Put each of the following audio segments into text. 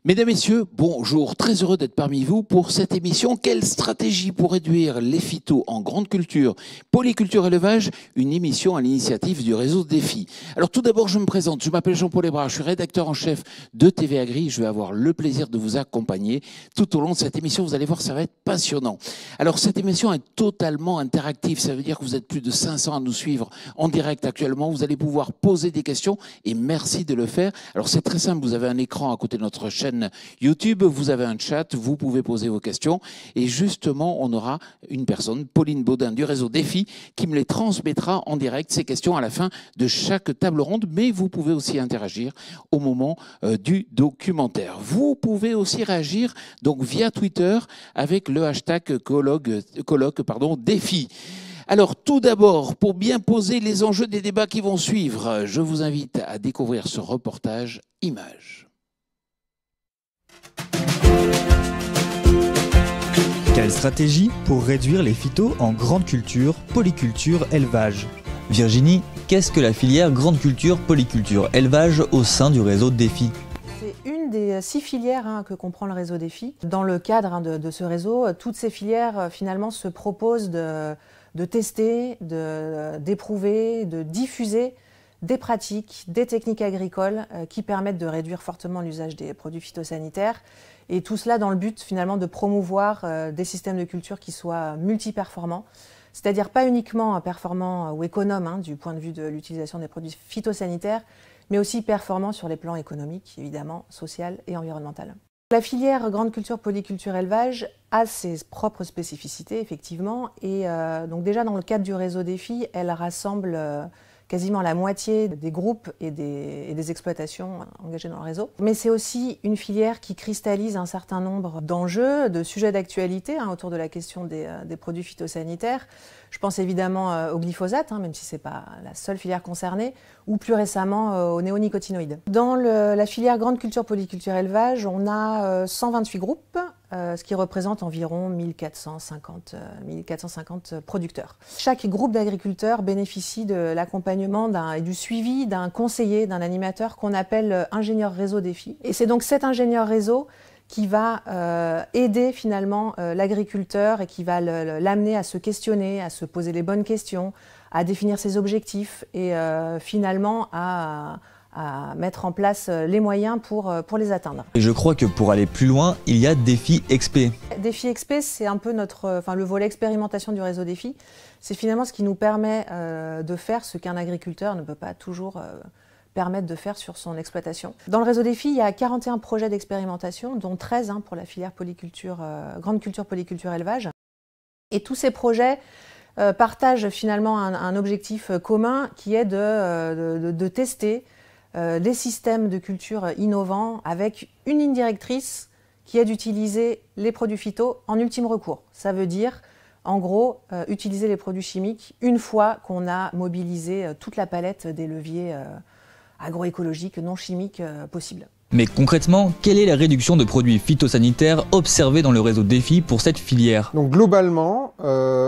Mesdames, Messieurs, bonjour. Très heureux d'être parmi vous pour cette émission. Quelle stratégie pour réduire les phytos en grande culture, polyculture élevage? Une émission à l'initiative du réseau Défi. Alors tout d'abord, je me présente. Je m'appelle Jean-Paul Hébrard. Je suis rédacteur en chef de TV Agri. Je vais avoir le plaisir de vous accompagner tout au long de cette émission. Vous allez voir, ça va être passionnant. Alors cette émission est totalement interactive. Ça veut dire que vous êtes plus de 500 à nous suivre en direct actuellement. Vous allez pouvoir poser des questions et merci de le faire. Alors c'est très simple. Vous avez un écran à côté de notre chaîne YouTube, vous avez un chat, vous pouvez poser vos questions et justement on aura une personne, Pauline Baudin du réseau Défi, qui me les transmettra en direct, ces questions à la fin de chaque table ronde, mais vous pouvez aussi interagir au moment du documentaire. Vous pouvez aussi réagir donc via Twitter avec le hashtag colloque Défi. Alors tout d'abord, pour bien poser les enjeux des débats qui vont suivre, je vous invite à découvrir ce reportage Images. Quelle stratégie pour réduire les phytos en grande culture, polyculture, élevage? Virginie, qu'est-ce que la filière grande culture, polyculture, élevage au sein du réseau Défi? C'est une des 6 filières que comprend le réseau Défi. Dans le cadre de ce réseau, toutes ces filières finalement se proposent de tester, d'éprouver, de diffuser des pratiques, des techniques agricoles qui permettent de réduire fortement l'usage des produits phytosanitaires. Et tout cela dans le but finalement de promouvoir des systèmes de culture qui soient multiperformants, c'est-à-dire pas uniquement performants ou économes du point de vue de l'utilisation des produits phytosanitaires, mais aussi performants sur les plans économiques, évidemment, social et environnemental. La filière grande culture, polyculture, élevage a ses propres spécificités, effectivement, et donc déjà dans le cadre du réseau Défi, elle rassemble quasiment la moitié des groupes et des exploitations engagées dans le réseau. Mais c'est aussi une filière qui cristallise un certain nombre d'enjeux, de sujets d'actualité autour de la question des produits phytosanitaires. Je pense évidemment au glyphosate, même si ce n'est pas la seule filière concernée, ou plus récemment aux néonicotinoïdes. Dans la filière grande culture, polyculture, élevage, on a 128 groupes, ce qui représente environ 1450 producteurs. Chaque groupe d'agriculteurs bénéficie de l'accompagnement et du suivi d'un conseiller, d'un animateur qu'on appelle ingénieur réseau Défi. Et c'est donc cet ingénieur réseau qui va aider finalement l'agriculteur et qui va l'amener à se questionner, à se poser les bonnes questions, à définir ses objectifs et finalement à mettre en place les moyens pour les atteindre. Et je crois que pour aller plus loin, il y a Défi XP. Défi XP, c'est un peu le volet expérimentation du réseau Défi. C'est finalement ce qui nous permet de faire ce qu'un agriculteur ne peut pas toujours permettre de faire sur son exploitation. Dans le réseau Défi, il y a 41 projets d'expérimentation, dont 13 pour la filière polyculture, grande culture, polyculture, élevage. Et tous ces projets partagent finalement un objectif commun qui est de tester les systèmes de culture innovants avec une ligne directrice qui est d'utiliser les produits phyto en ultime recours. Ça veut dire, en gros, utiliser les produits chimiques une fois qu'on a mobilisé toute la palette des leviers agroécologiques non chimiques possibles. Mais concrètement, quelle est la réduction de produits phytosanitaires observée dans le réseau Défi pour cette filière? Donc globalement,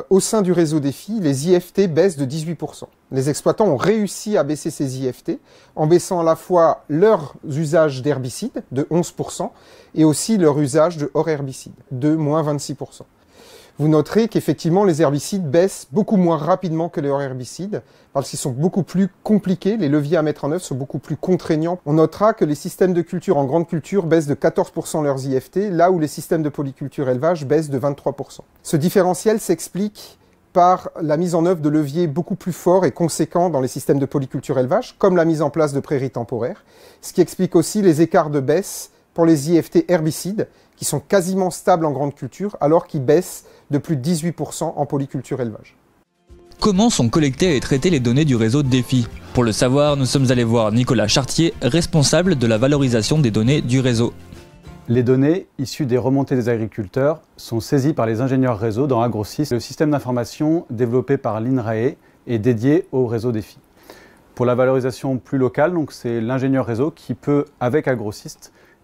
au sein du réseau Défi, les IFT baissent de 18%. Les exploitants ont réussi à baisser ces IFT en baissant à la fois leurs usages d'herbicides de 11% et aussi leur usage de hors herbicides de moins 26%. Vous noterez qu'effectivement les herbicides baissent beaucoup moins rapidement que les hors herbicides parce qu'ils sont beaucoup plus compliqués, les leviers à mettre en œuvre sont beaucoup plus contraignants. On notera que les systèmes de culture en grande culture baissent de 14% leurs IFT, là où les systèmes de polyculture élevage baissent de 23%. Ce différentiel s'explique par la mise en œuvre de leviers beaucoup plus forts et conséquents dans les systèmes de polyculture élevage, comme la mise en place de prairies temporaires, ce qui explique aussi les écarts de baisse pour les IFT herbicides, qui sont quasiment stables en grande culture, alors qu'ils baissent de plus de 18% en polyculture élevage. Comment sont collectées et traitées les données du réseau Défi? Pour le savoir, nous sommes allés voir Nicolas Chartier, responsable de la valorisation des données du réseau. Les données issues des remontées des agriculteurs sont saisies par les ingénieurs réseau dans AgroSys. Le système d'information développé par l'INRAE est dédié au réseau Défi. Pour la valorisation plus locale, c'est l'ingénieur réseau qui peut, avec AgroSys,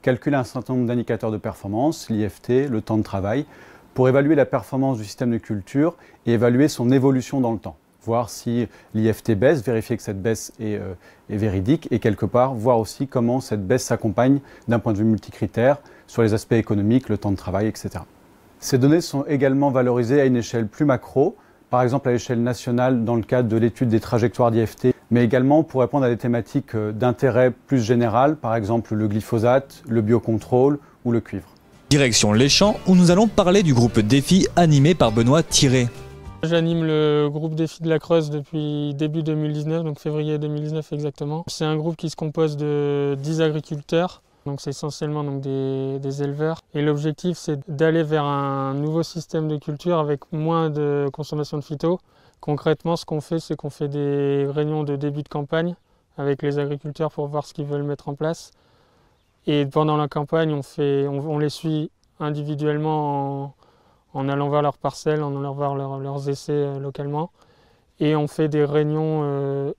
calculer un certain nombre d'indicateurs de performance, l'IFT, le temps de travail, pour évaluer la performance du système de culture et évaluer son évolution dans le temps. voir si l'IFT baisse, vérifier que cette baisse est véridique et quelque part voir aussi comment cette baisse s'accompagne d'un point de vue multicritère sur les aspects économiques, le temps de travail, etc. Ces données sont également valorisées à une échelle plus macro, par exemple à l'échelle nationale dans le cadre de l'étude des trajectoires d'IFT, mais également pour répondre à des thématiques d'intérêt plus général, par exemple le glyphosate, le biocontrôle ou le cuivre. Direction Les Champs, où nous allons parler du groupe Défi animé par Benoît Thiré. J'anime le groupe Défi de la Creuse depuis début 2019, donc février 2019 exactement. C'est un groupe qui se compose de 10 agriculteurs, donc c'est essentiellement donc des éleveurs. Et l'objectif c'est d'aller vers un nouveau système de culture avec moins de consommation de phyto. Concrètement, ce qu'on fait, c'est qu'on fait des réunions de début de campagne avec les agriculteurs pour voir ce qu'ils veulent mettre en place. Et pendant la campagne, on les suit individuellement en allant voir leurs parcelles, en allant voir leurs essais localement. Et on fait des réunions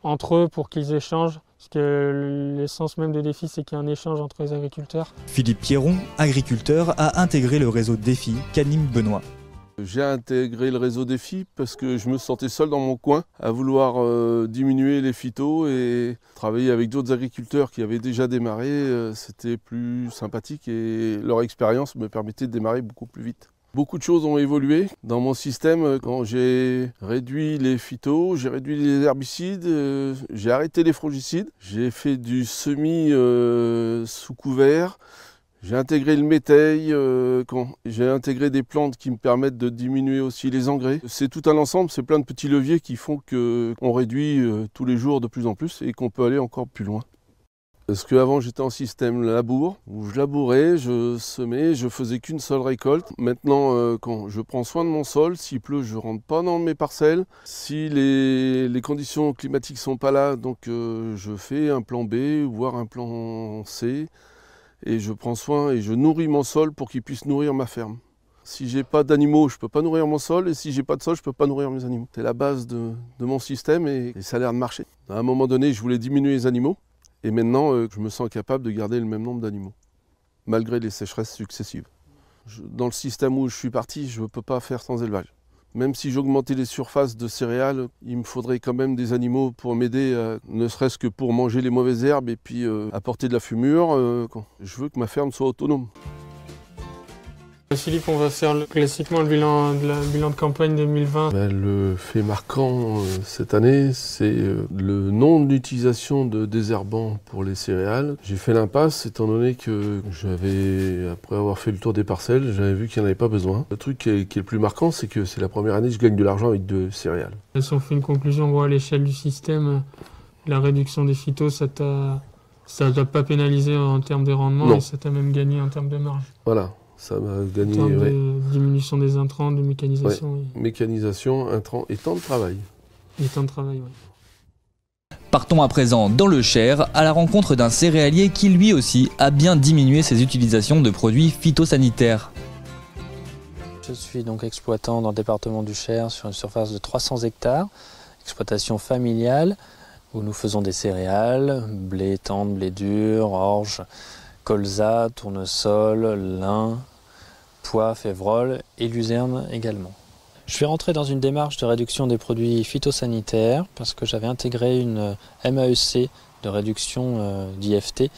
entre eux pour qu'ils échangent. Parce que l'essence même de Défi, c'est qu'il y a un échange entre les agriculteurs. Philippe Pierron, agriculteur, a intégré le réseau Défi qu'anime Benoît. J'ai intégré le réseau Défi parce que je me sentais seul dans mon coin à vouloir diminuer les phytos et travailler avec d'autres agriculteurs qui avaient déjà démarré. C'était plus sympathique et leur expérience me permettait de démarrer beaucoup plus vite. Beaucoup de choses ont évolué dans mon système quand j'ai réduit les phytos, j'ai réduit les herbicides, j'ai arrêté les fongicides, j'ai fait du semis sous couvert. J'ai intégré le métail, j'ai intégré des plantes qui me permettent de diminuer aussi les engrais. C'est tout un ensemble, c'est plein de petits leviers qui font qu'on réduit tous les jours de plus en plus et qu'on peut aller encore plus loin. Parce qu'avant j'étais en système labour, où je labourais, je semais, je faisais qu'une seule récolte. Maintenant, quand je prends soin de mon sol, s'il pleut, je ne rentre pas dans mes parcelles. Si les conditions climatiques ne sont pas là, donc je fais un plan B, voire un plan C. Et je prends soin et je nourris mon sol pour qu'il puisse nourrir ma ferme. Si j'ai pas d'animaux, je peux pas nourrir mon sol, et si j'ai pas de sol, je peux pas nourrir mes animaux. C'est la base de mon système et ça a l'air de marcher. À un moment donné, je voulais diminuer les animaux, et maintenant, je me sens capable de garder le même nombre d'animaux, malgré les sécheresses successives. Dans le système où je suis parti, je ne peux pas faire sans élevage. Même si j'augmentais les surfaces de céréales, il me faudrait quand même des animaux pour m'aider, ne serait-ce que pour manger les mauvaises herbes et puis apporter de la fumure. Je veux que ma ferme soit autonome. Philippe, on va faire classiquement le bilan de campagne 2020. Le fait marquant cette année, c'est le non d'utilisation de désherbants pour les céréales. J'ai fait l'impasse étant donné que après avoir fait le tour des parcelles, j'avais vu qu'il n'y en avait pas besoin. Le truc qui est le plus marquant, c'est que c'est la première année que je gagne de l'argent avec de céréales. Si on fait une conclusion à l'échelle du système, la réduction des phytos, ça t'a pas pénalisé en termes de rendement, non. Et ça t'a même gagné en termes de marge. Voilà. Ça m'a gagné. En termes de diminution des intrants, de mécanisation. Ouais. Oui. Mécanisation, intrants et temps de travail. Et temps de travail, oui. Partons à présent dans le Cher à la rencontre d'un céréalier qui lui aussi a bien diminué ses utilisations de produits phytosanitaires. Je suis donc exploitant dans le département du Cher sur une surface de 300 hectares, exploitation familiale où nous faisons des céréales, blé tendre, blé dur, orge, colza, tournesol, lin, pois, févrole et luzerne également. Je suis rentré dans une démarche de réduction des produits phytosanitaires parce que j'avais intégré une MAEC de réduction d'IFT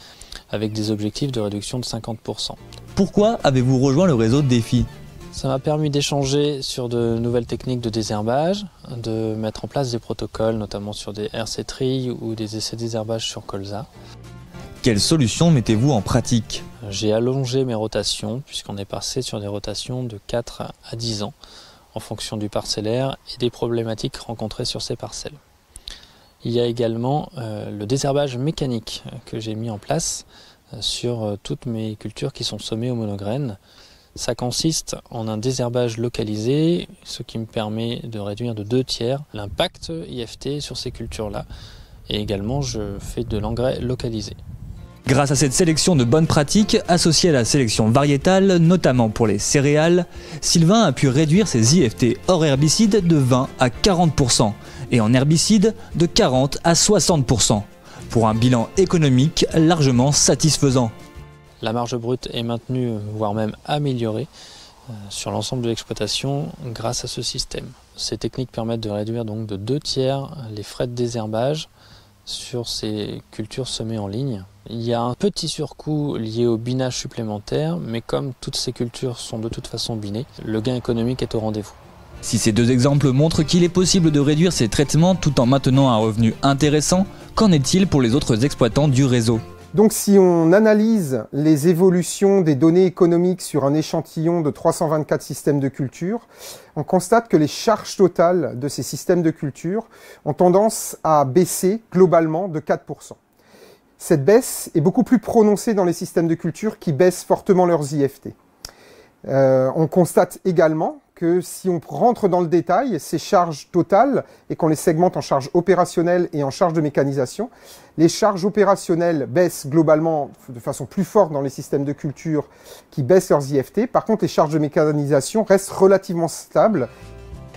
avec des objectifs de réduction de 50%. Pourquoi avez-vous rejoint le réseau Défi ? Ça m'a permis d'échanger sur de nouvelles techniques de désherbage, de mettre en place des protocoles, notamment sur des RC tri ou des essais de désherbage sur colza. Quelles solutions mettez-vous en pratique ? J'ai allongé mes rotations puisqu'on est passé sur des rotations de 4 à 10 ans en fonction du parcellaire et des problématiques rencontrées sur ces parcelles. Il y a également le désherbage mécanique que j'ai mis en place sur toutes mes cultures qui sont semées au monograine. Ça consiste en un désherbage localisé, ce qui me permet de réduire de 2/3 l'impact IFT sur ces cultures-là. Et également, je fais de l'engrais localisé. Grâce à cette sélection de bonnes pratiques, associée à la sélection variétale, notamment pour les céréales, Sylvain a pu réduire ses IFT hors herbicide de 20 à 40% et en herbicide de 40 à 60%, pour un bilan économique largement satisfaisant. La marge brute est maintenue, voire même améliorée, sur l'ensemble de l'exploitation grâce à ce système. Ces techniques permettent de réduire donc de 2/3 les frais de désherbage sur ces cultures semées en ligne. Il y a un petit surcoût lié au binage supplémentaire, mais comme toutes ces cultures sont de toute façon binées, le gain économique est au rendez-vous. Si ces deux exemples montrent qu'il est possible de réduire ces traitements tout en maintenant un revenu intéressant, qu'en est-il pour les autres exploitants du réseau ? Donc si on analyse les évolutions des données économiques sur un échantillon de 324 systèmes de culture, on constate que les charges totales de ces systèmes de culture ont tendance à baisser globalement de 4%. Cette baisse est beaucoup plus prononcée dans les systèmes de culture qui baissent fortement leurs IFT. On constate également que si on rentre dans le détail, ces charges totales, et qu'on les segmente en charges opérationnelles et en charges de mécanisation, les charges opérationnelles baissent globalement de façon plus forte dans les systèmes de culture qui baissent leurs IFT. Par contre, les charges de mécanisation restent relativement stables.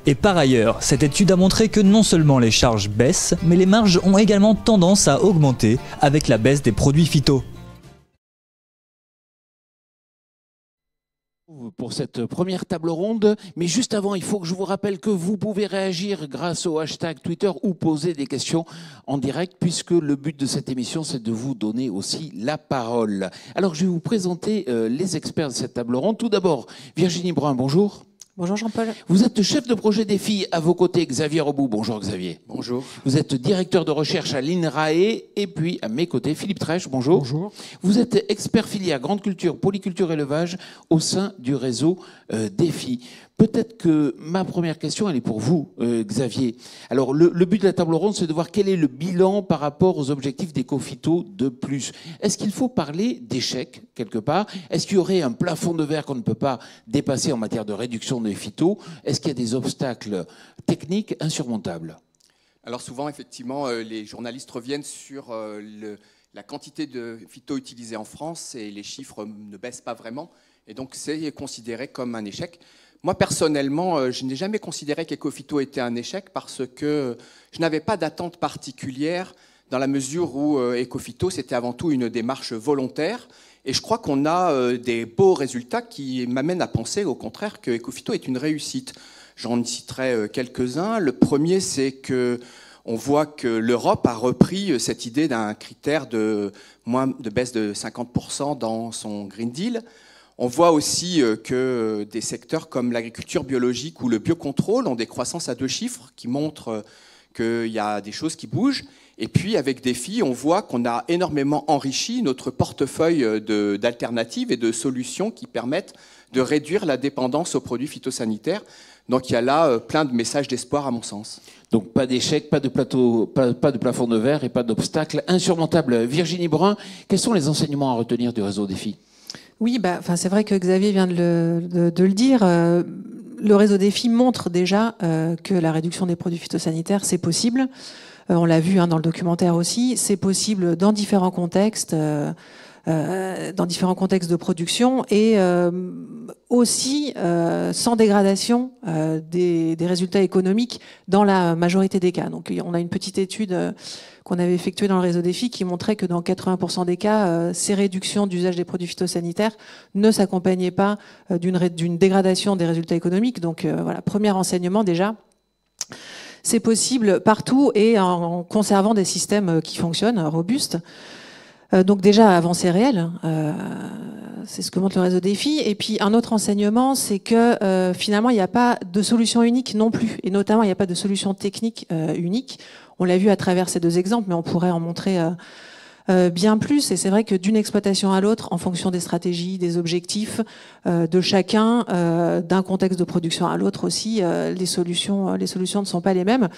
Et par ailleurs, cette étude a montré que non seulement les charges baissent, mais les marges ont également tendance à augmenter avec la baisse des produits phyto. Pour cette première table ronde, mais juste avant, il faut que je vous rappelle que vous pouvez réagir grâce au hashtag Twitter ou poser des questions en direct, puisque le but de cette émission, c'est de vous donner aussi la parole. Alors, je vais vous présenter les experts de cette table ronde. Tout d'abord, Virginie Brun, bonjour. Bonjour Jean-Paul. Vous êtes chef de projet défi, à vos côtés Xavier Rebout. Bonjour Xavier. Bonjour. Vous êtes directeur de recherche à l'INRAE et puis à mes côtés Philippe Trèche. Bonjour. Bonjour. Vous êtes expert filière grande culture, polyculture élevage au sein du réseau défi. Peut-être que ma première question, elle est pour vous, Xavier. Alors, le but de la table ronde, c'est de voir quel est le bilan par rapport aux objectifs d'Ecophyto de plus. Est-ce qu'il faut parler d'échec, quelque part? Est-ce qu'il y aurait un plafond de verre qu'on ne peut pas dépasser en matière de réduction des phytos? Est-ce qu'il y a des obstacles techniques insurmontables? Alors souvent, effectivement, les journalistes reviennent sur la quantité de phytos utilisées en France et les chiffres ne baissent pas vraiment. Et donc, c'est considéré comme un échec. Moi, personnellement, je n'ai jamais considéré qu'Ecophyto était un échec parce que je n'avais pas d'attente particulière dans la mesure où Ecophyto, c'était avant tout une démarche volontaire. Et je crois qu'on a des beaux résultats qui m'amènent à penser, au contraire, que Ecophyto est une réussite. J'en citerai quelques-uns. Le premier, c'est que on voit que l'Europe a repris cette idée d'un critère de baisse de 50% dans son Green Deal. On voit aussi que des secteurs comme l'agriculture biologique ou le biocontrôle ont des croissances à 2 chiffres qui montrent qu'il y a des choses qui bougent. Et puis, avec Défi, on voit qu'on a énormément enrichi notre portefeuille d'alternatives et de solutions qui permettent de réduire la dépendance aux produits phytosanitaires. Donc, il y a là plein de messages d'espoir, à mon sens. Donc, pas d'échec, pas de plafond de verre et pas d'obstacles insurmontables. Virginie Brun, quels sont les enseignements à retenir du réseau Défi ? Oui, c'est vrai que Xavier vient de le dire. Le réseau Défi montre déjà que la réduction des produits phytosanitaires, c'est possible. On l'a vu dans le documentaire aussi. C'est possible dans différents contextes de production et aussi sans dégradation des résultats économiques dans la majorité des cas. Donc, on a une petite étude qu'on avait effectuée dans le réseau Défi qui montrait que dans 80% des cas, ces réductions d'usage des produits phytosanitaires ne s'accompagnaient pas d'une dégradation des résultats économiques. Donc voilà, premier enseignement déjà. C'est possible partout et en conservant des systèmes qui fonctionnent, robustes. Donc déjà, avancée réelle, c'est ce que montre le réseau Défi. Et puis un autre enseignement, c'est que finalement, il n'y a pas de solution unique non plus. Et notamment, il n'y a pas de solution technique unique. On l'a vu à travers ces 2 exemples, mais on pourrait en montrer bien plus. Et c'est vrai que d'une exploitation à l'autre, en fonction des stratégies, des objectifs de chacun, d'un contexte de production à l'autre aussi, les solutions ne sont pas les mêmes.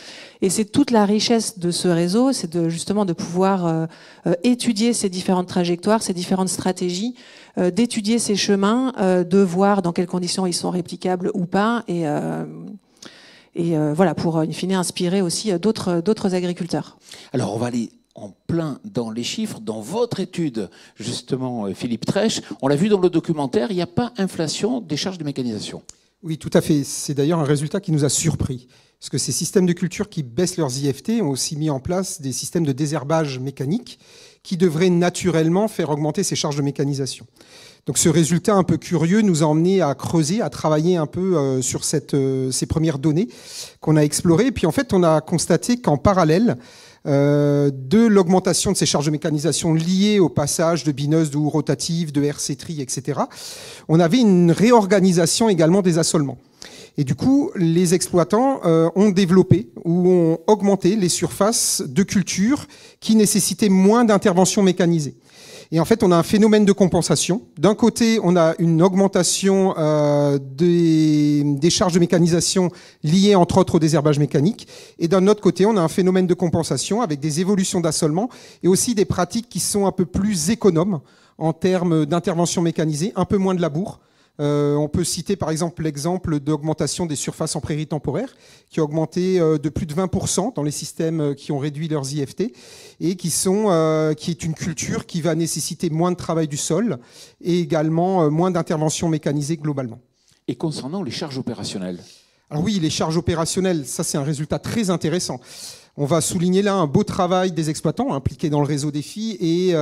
Et c'est toute la richesse de ce réseau, c'est justement de pouvoir étudier ces différentes trajectoires, ces différentes stratégies, d'étudier ces chemins, de voir dans quelles conditions ils sont réplicables ou pas, et voilà, pour in fine inspirer aussi d'autres agriculteurs. Alors on va aller en plein dans les chiffres. Dans votre étude, justement, Philippe Trèche, on l'a vu dans le documentaire, il n'y a pas inflation des charges de mécanisation. Oui, tout à fait. C'est d'ailleurs un résultat qui nous a surpris. Parce que ces systèmes de culture qui baissent leurs IFT ont aussi mis en place des systèmes de désherbage mécanique qui devraient naturellement faire augmenter ces charges de mécanisation. Donc ce résultat un peu curieux nous a emmené à creuser, à travailler un peu sur ces premières données qu'on a explorées. Et puis en fait, on a constaté qu'en parallèle de l'augmentation de ces charges de mécanisation liées au passage de bineuses, de houes rotatives, de RC-tri, etc., on avait une réorganisation également des assolements. Et du coup, les exploitants ont développé ou ont augmenté les surfaces de culture qui nécessitaient moins d'intervention mécanisée. Et en fait, on a un phénomène de compensation. D'un côté, on a une augmentation des charges de mécanisation liées, entre autres, au désherbage mécanique. Et d'un autre côté, on a un phénomène de compensation avec des évolutions d'assolement et aussi des pratiques qui sont un peu plus économes en termes d'intervention mécanisée, un peu moins de labour. On peut citer par exemple l'exemple d'augmentation des surfaces en prairies temporaires qui a augmenté de plus de 20% dans les systèmes qui ont réduit leurs IFT et qui est une culture qui va nécessiter moins de travail du sol et également moins d'intervention mécanisée globalement. Et concernant les charges opérationnelles? Alors oui, les charges opérationnelles, ça c'est un résultat très intéressant. On va souligner là un beau travail des exploitants impliqués dans le réseau défi et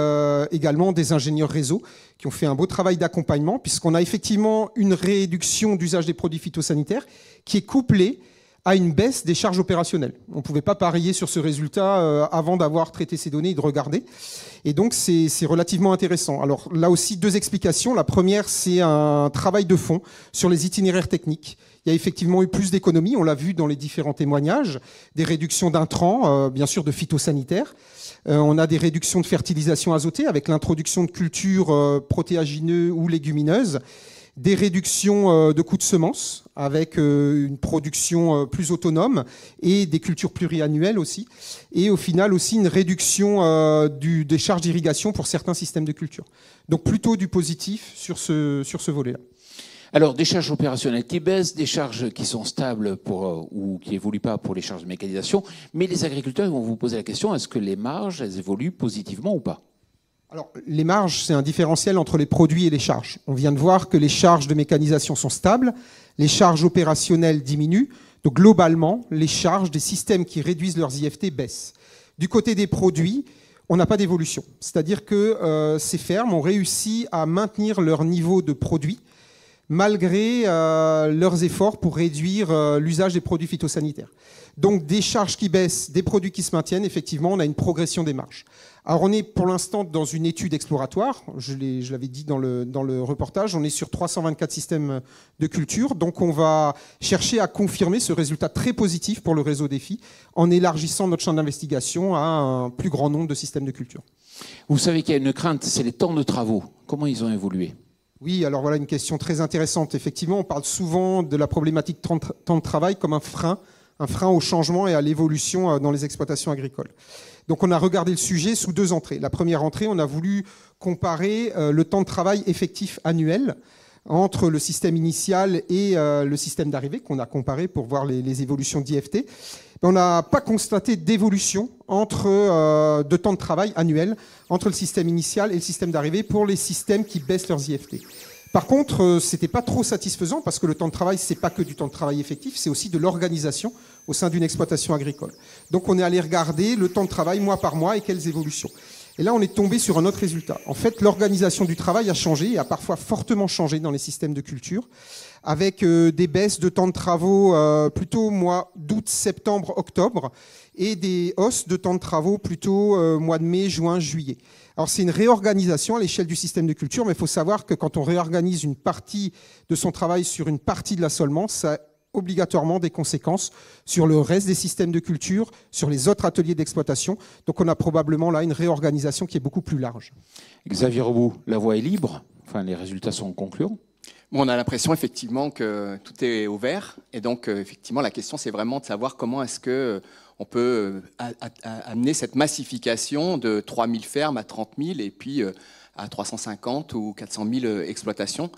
également des ingénieurs réseau qui ont fait un beau travail d'accompagnement puisqu'on a effectivement une réduction d'usage des produits phytosanitaires qui est couplée à une baisse des charges opérationnelles. On ne pouvait pas parier sur ce résultat avant d'avoir traité ces données et de regarder. Et donc, c'est relativement intéressant. Alors là aussi, deux explications. La première, c'est un travail de fond sur les itinéraires techniques. Il y a effectivement eu plus d'économies, on l'a vu dans les différents témoignages, des réductions d'intrants, bien sûr de phytosanitaires. On a des réductions de fertilisation azotée avec l'introduction de cultures protéagineuses ou légumineuses, des réductions de coûts de semences avec une production plus autonome et des cultures pluriannuelles aussi. Et au final aussi une réduction des charges d'irrigation pour certains systèmes de culture. Donc plutôt du positif sur ce volet-là. Alors, des charges opérationnelles qui baissent, des charges qui sont stables ou qui évoluent pas pour les charges de mécanisation, mais les agriculteurs vont vous poser la question, est-ce que les marges, elles évoluent positivement ou pas? Alors, les marges, c'est un différentiel entre les produits et les charges. On vient de voir que les charges de mécanisation sont stables, les charges opérationnelles diminuent, donc globalement, les charges des systèmes qui réduisent leurs IFT baissent. Du côté des produits, on n'a pas d'évolution. C'est-à-dire que ces fermes ont réussi à maintenir leur niveau de produits malgré leurs efforts pour réduire l'usage des produits phytosanitaires. Donc des charges qui baissent, des produits qui se maintiennent, effectivement, on a une progression des marges. Alors on est pour l'instant dans une étude exploratoire, je l'avais dit dans le reportage, on est sur 324 systèmes de culture, donc on va chercher à confirmer ce résultat très positif pour le réseau défi en élargissant notre champ d'investigation à un plus grand nombre de systèmes de culture. Vous savez qu'il y a une crainte, c'est les temps de travaux. Comment ils ont évolué ? Oui, alors voilà une question très intéressante. Effectivement, on parle souvent de la problématique temps de travail comme un frein au changement et à l'évolution dans les exploitations agricoles. Donc on a regardé le sujet sous deux entrées. La première entrée, on a voulu comparer le temps de travail effectif annuel entre le système initial et le système d'arrivée qu'on a comparé pour voir les évolutions d'IFT. On n'a pas constaté d'évolution de temps de travail annuel entre le système initial et le système d'arrivée pour les systèmes qui baissent leurs IFT. Par contre, c'était pas trop satisfaisant parce que le temps de travail, c'est pas que du temps de travail effectif, c'est aussi de l'organisation au sein d'une exploitation agricole. Donc on est allé regarder le temps de travail mois par mois et quelles évolutions. Et là, on est tombé sur un autre résultat. En fait, l'organisation du travail a changé et a parfois fortement changé dans les systèmes de culture, avec des baisses de temps de travaux plutôt mois d'août, septembre, octobre, et des hausses de temps de travaux plutôt mois de mai, juin, juillet. Alors c'est une réorganisation à l'échelle du système de culture, mais il faut savoir que quand on réorganise une partie de son travail sur une partie de l'assolement, ça a obligatoirement des conséquences sur le reste des systèmes de culture, sur les autres ateliers d'exploitation. Donc on a probablement là une réorganisation qui est beaucoup plus large. Xavier Rebout, la voie est libre, enfin les résultats sont concluants. Bon, on a l'impression effectivement que tout est au vert. Et donc effectivement la question c'est vraiment de savoir comment est-ce que on peut amener cette massification de 3 000 fermes à 30 000 et puis à 350 ou 400 000 exploitations.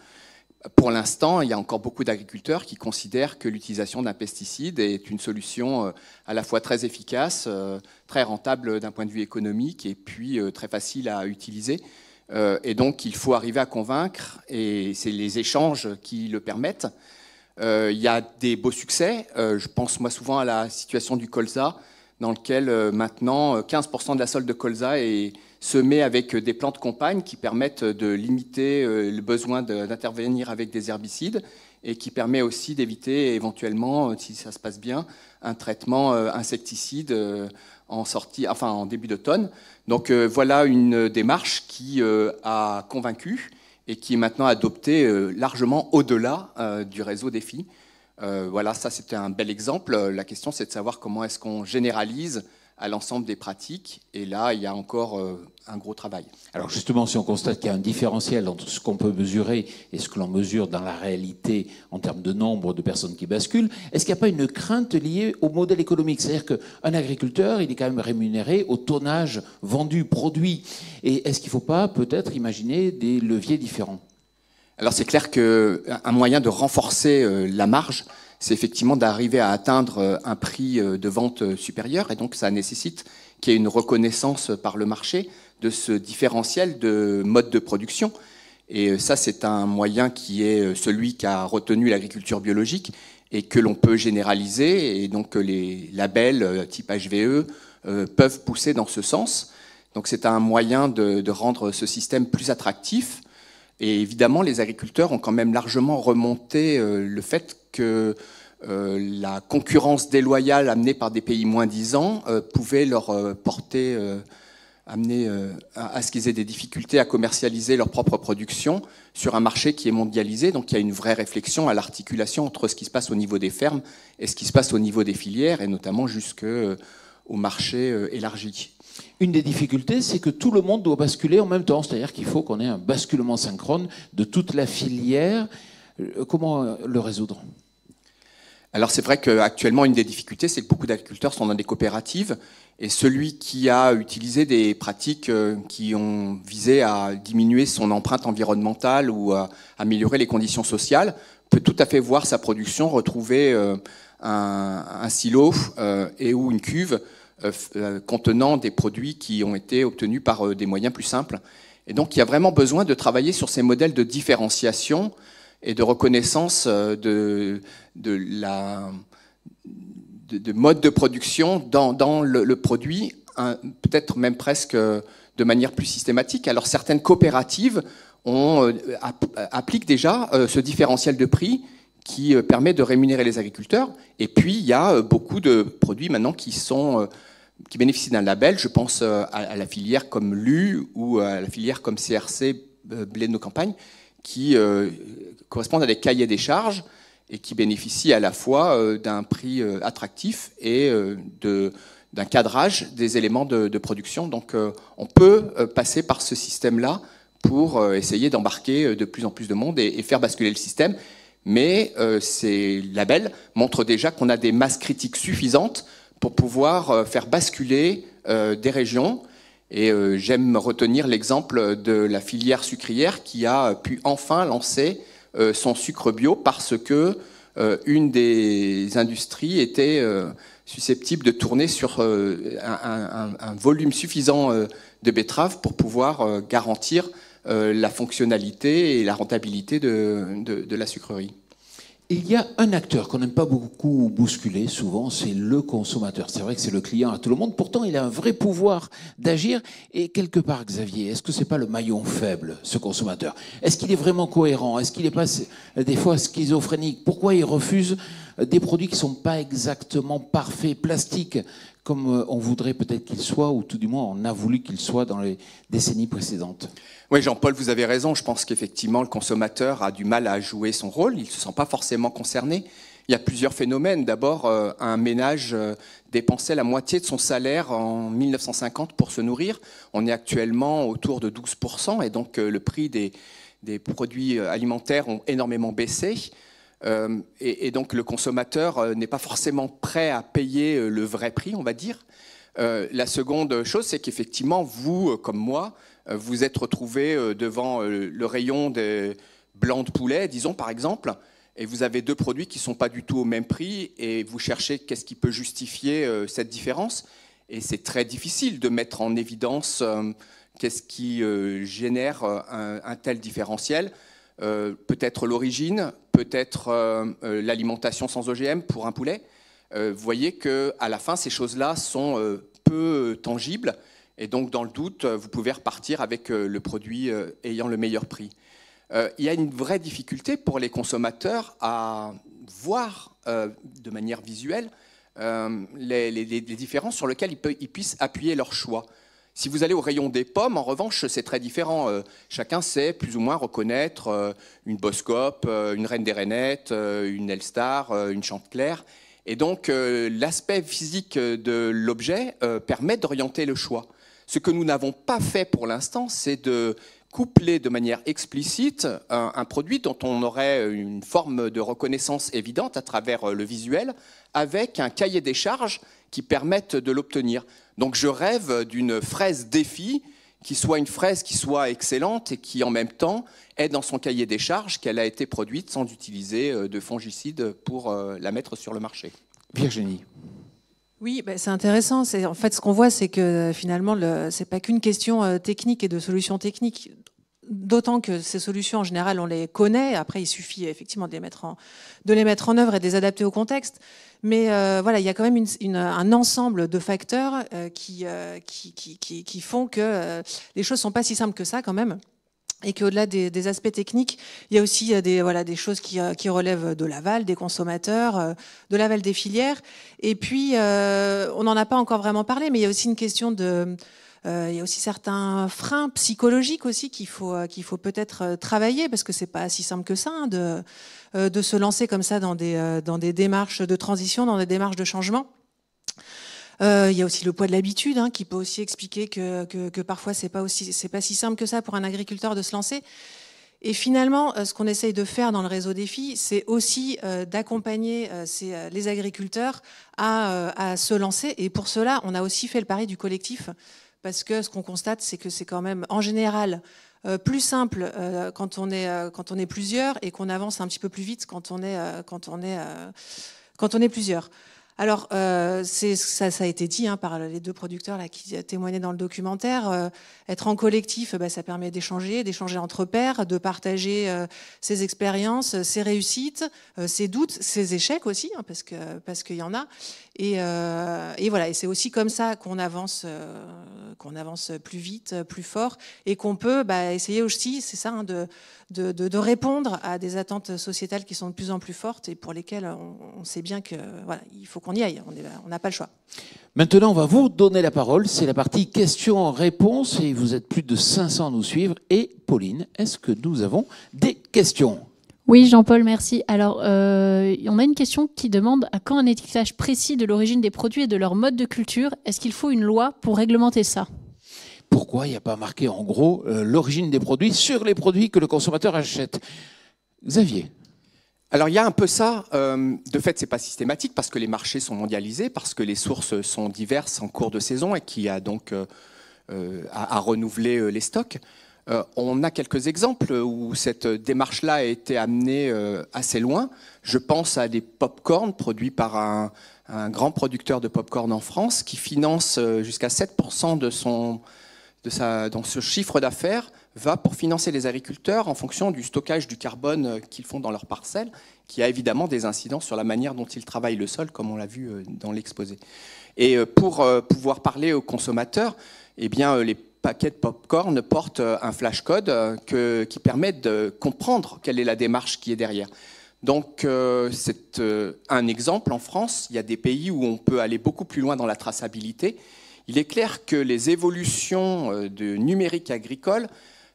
Pour l'instant, il y a encore beaucoup d'agriculteurs qui considèrent que l'utilisation d'un pesticide est une solution à la fois très efficace, très rentable d'un point de vue économique et puis très facile à utiliser. Et donc, il faut arriver à convaincre, et c'est les échanges qui le permettent. Il y a des beaux succès. Je pense moi souvent à la situation du colza, dans lequel maintenant 15% de la solde de colza est semée avec des plantes compagnes qui permettent de limiter le besoin d'intervenir avec des herbicides et qui permet aussi d'éviter éventuellement, si ça se passe bien, un traitement insecticide en début d'automne. Donc voilà une démarche qui a convaincu et qui est maintenant adoptée largement au-delà du réseau défi. Voilà, ça c'était un bel exemple. La question c'est de savoir comment est-ce qu'on généralise à l'ensemble des pratiques. Et là, il y a encore un gros travail. Alors justement, si on constate qu'il y a un différentiel entre ce qu'on peut mesurer et ce que l'on mesure dans la réalité en termes de nombre de personnes qui basculent, est-ce qu'il n'y a pas une crainte liée au modèle économique? C'est-à-dire qu'un agriculteur, il est quand même rémunéré au tonnage vendu, produit. Et est-ce qu'il ne faut pas peut-être imaginer des leviers différents? Alors c'est clair qu'un moyen de renforcer la marge, c'est effectivement d'arriver à atteindre un prix de vente supérieur. Et donc, ça nécessite qu'il y ait une reconnaissance par le marché de ce différentiel de mode de production. Et ça, c'est un moyen qui est celui qu'a retenu l'agriculture biologique et que l'on peut généraliser. Et donc, les labels type HVE peuvent pousser dans ce sens. Donc, c'est un moyen de rendre ce système plus attractif. Et évidemment, les agriculteurs ont quand même largement remonté le fait que la concurrence déloyale amenée par des pays moins-disants pouvait leur amener à ce qu'ils aient des difficultés à commercialiser leur propre production sur un marché qui est mondialisé. Donc il y a une vraie réflexion à l'articulation entre ce qui se passe au niveau des fermes et ce qui se passe au niveau des filières, et notamment jusqu'au marché élargi. Une des difficultés, c'est que tout le monde doit basculer en même temps. C'est-à-dire qu'il faut qu'on ait un basculement synchrone de toute la filière. Comment le résoudre? Alors c'est vrai qu'actuellement, une des difficultés, c'est que beaucoup d'agriculteurs sont dans des coopératives. Et celui qui a utilisé des pratiques qui ont visé à diminuer son empreinte environnementale ou à améliorer les conditions sociales peut tout à fait voir sa production retrouver un silo et ou une cuve contenant des produits qui ont été obtenus par des moyens plus simples. Et donc il y a vraiment besoin de travailler sur ces modèles de différenciation et de reconnaissance de mode de production dans le produit, peut-être même presque de manière plus systématique. Alors certaines coopératives appliquent déjà ce différentiel de prix qui permet de rémunérer les agriculteurs. Et puis il y a beaucoup de produits maintenant qui bénéficient d'un label. Je pense à la filière comme LU ou à la filière comme CRC, blé de nos campagnes, qui correspondent à des cahiers des charges et qui bénéficient à la fois d'un prix attractif et d'un cadrage des éléments de production. Donc on peut passer par ce système-là pour essayer d'embarquer de plus en plus de monde et faire basculer le système. Mais ces labels montrent déjà qu'on a des masses critiques suffisantes pour pouvoir faire basculer des régions. Et j'aime retenir l'exemple de la filière sucrière qui a pu enfin lancer son sucre bio parce que une des industries était susceptible de tourner sur un volume suffisant de betteraves pour pouvoir garantir la fonctionnalité et la rentabilité de la sucrerie. Il y a un acteur qu'on n'aime pas beaucoup bousculer, souvent, c'est le consommateur. C'est vrai que c'est le client à tout le monde, pourtant il a un vrai pouvoir d'agir. Et quelque part, Xavier, est-ce que c'est pas le maillon faible, ce consommateur? Est-ce qu'il est vraiment cohérent? Est-ce qu'il n'est pas des fois schizophrénique? Pourquoi il refuse des produits qui ne sont pas exactement parfaits, plastiques, comme on voudrait peut-être qu'ils soient, ou tout du moins on a voulu qu'ils soient dans les décennies précédentes? Oui, Jean-Paul, vous avez raison. Je pense qu'effectivement, le consommateur a du mal à jouer son rôle. Il ne se sent pas forcément concerné. Il y a plusieurs phénomènes. D'abord, un ménage dépensait la moitié de son salaire en 1950 pour se nourrir. On est actuellement autour de 12%, et donc le prix des produits alimentaires ont énormément baissé. Et donc le consommateur n'est pas forcément prêt à payer le vrai prix, on va dire. La seconde chose, c'est qu'effectivement, vous, comme moi, vous êtes retrouvé devant le rayon des blancs de poulet, disons par exemple, et vous avez deux produits qui ne sont pas du tout au même prix, et vous cherchez qu'est-ce qui peut justifier cette différence. Et c'est très difficile de mettre en évidence qu'est-ce qui génère un tel différentiel. peut-être l'origine, peut-être l'alimentation sans OGM pour un poulet. Vous voyez qu'à la fin, ces choses-là sont peu tangibles. Et donc, dans le doute, vous pouvez repartir avec le produit ayant le meilleur prix. Il y a une vraie difficulté pour les consommateurs à voir de manière visuelle les différences sur lesquelles ils puissent appuyer leur choix. Si vous allez au rayon des pommes, en revanche, c'est très différent. Chacun sait plus ou moins reconnaître une Boskop, une Reine des Rainettes, une Elstar, une Chantecler. Et donc, l'aspect physique de l'objet permet d'orienter le choix. Ce que nous n'avons pas fait pour l'instant, c'est de coupler de manière explicite un produit dont on aurait une forme de reconnaissance évidente à travers le visuel, avec un cahier des charges qui permette de l'obtenir. Donc je rêve d'une fraise défi qui soit une fraise qui soit excellente et qui en même temps est dans son cahier des charges qu'elle a été produite sans utiliser de fongicides pour la mettre sur le marché. Virginie. Oui, c'est intéressant. En fait, ce qu'on voit, c'est que finalement, c'est pas qu'une question technique et de solutions techniques. D'autant que ces solutions, en général, on les connaît. Après, il suffit effectivement de les mettre en œuvre et de les adapter au contexte. Mais voilà, il y a quand même un ensemble de facteurs qui font que les choses sont pas si simples que ça, quand même. Et qu'au-delà des aspects techniques, il y a aussi des choses qui relèvent de l'aval des consommateurs, de l'aval des filières. Et puis, on n'en a pas encore vraiment parlé, mais il y a aussi une question il y a aussi certains freins psychologiques aussi qu'il faut peut-être travailler, parce que c'est pas si simple que ça de se lancer comme ça dans des démarches de transition, dans des démarches de changement. Il y a aussi le poids de l'habitude qui peut aussi expliquer que parfois c'est pas si simple que ça pour un agriculteur de se lancer. Et finalement, ce qu'on essaye de faire dans le réseau Défi, c'est aussi d'accompagner les agriculteurs à se lancer. Et pour cela, on a aussi fait le pari du collectif, parce que ce qu'on constate, c'est que c'est quand même en général plus simple quand on est plusieurs, et qu'on avance un petit peu plus vite quand on est plusieurs. Alors, ça a été dit par les deux producteurs là, qui témoignaient dans le documentaire. Être en collectif, ça permet d'échanger entre pairs, de partager ses expériences, ses réussites, ses doutes, ses échecs aussi, parce qu'il y en a. Et voilà. Et c'est aussi comme ça qu'on avance plus vite, plus fort, et qu'on peut essayer aussi, c'est ça, de répondre à des attentes sociétales qui sont de plus en plus fortes et pour lesquelles on sait bien que voilà, il faut qu'on y aille. On n'a pas le choix. Maintenant, on va vous donner la parole. C'est la partie questions-réponses et vous êtes plus de 500 à nous suivre. Et Pauline, est-ce que nous avons des questions ? Oui, Jean-Paul, merci. Alors, on a une question qui demande à quand un étiquetage précis de l'origine des produits et de leur mode de culture. Est-ce qu'il faut une loi pour réglementer ça ? Pourquoi il n'y a pas marqué en gros l'origine des produits sur les produits que le consommateur achète ? Xavier. Alors il y a un peu ça. De fait, c'est pas systématique parce que les marchés sont mondialisés, parce que les sources sont diverses en cours de saison et qu'il y a donc à renouveler les stocks. On a quelques exemples où cette démarche-là a été amenée assez loin. Je pense à des pop-corn produits par un grand producteur de pop-corn en France qui finance jusqu'à 7% dans ce chiffre d'affaires va pour financer les agriculteurs en fonction du stockage du carbone qu'ils font dans leurs parcelles, qui a évidemment des incidences sur la manière dont ils travaillent le sol, comme on l'a vu dans l'exposé. Et pour pouvoir parler aux consommateurs, eh bien, les paquets de pop-corn portent un flash code qui permet de comprendre quelle est la démarche qui est derrière. Donc c'est un exemple en France. Il y a des pays où on peut aller beaucoup plus loin dans la traçabilité. Il est clair que les évolutions de numérique agricole,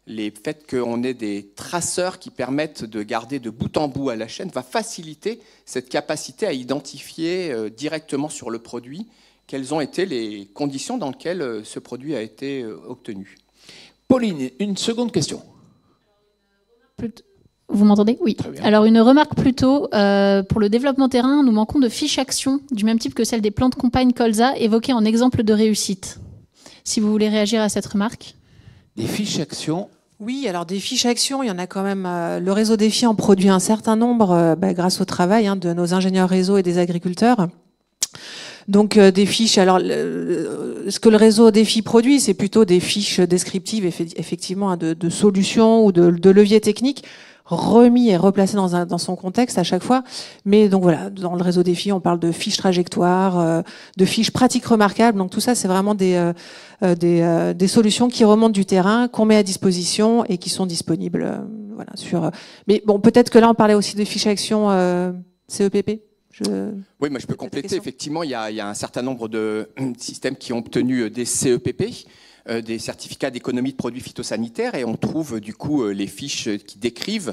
le fait qu'on ait des traceurs qui permettent de garder de bout en bout à la chaîne, va faciliter cette capacité à identifier directement sur le produit quelles ont été les conditions dans lesquelles ce produit a été obtenu. Pauline, une seconde question. Vous m'entendez ? Oui. Alors une remarque plutôt, pour le développement terrain, nous manquons de fiches actions du même type que celle des plantes compagnes colza évoquées en exemple de réussite. Si vous voulez réagir à cette remarque. Des fiches actions. Oui, alors des fiches actions, il y en a quand même. Le réseau Défi en produit un certain nombre grâce au travail de nos ingénieurs réseau et des agriculteurs. Donc des fiches, alors ce que le réseau Défi produit, c'est plutôt des fiches descriptives effectivement de solutions ou de leviers techniques. remis et replacé dans son contexte à chaque fois. Mais donc voilà, dans le réseau défi, on parle de fiches trajectoires, de fiches pratiques remarquables. Donc tout ça, c'est vraiment des solutions qui remontent du terrain, qu'on met à disposition et qui sont disponibles. Voilà, mais bon, peut-être que là, on parlait aussi de fiches actions CEPP. Oui, moi je peux compléter. Effectivement, il y a un certain nombre de systèmes qui ont obtenu des CEPP. Des certificats d'économie de produits phytosanitaires, et on trouve du coup les fiches qui décrivent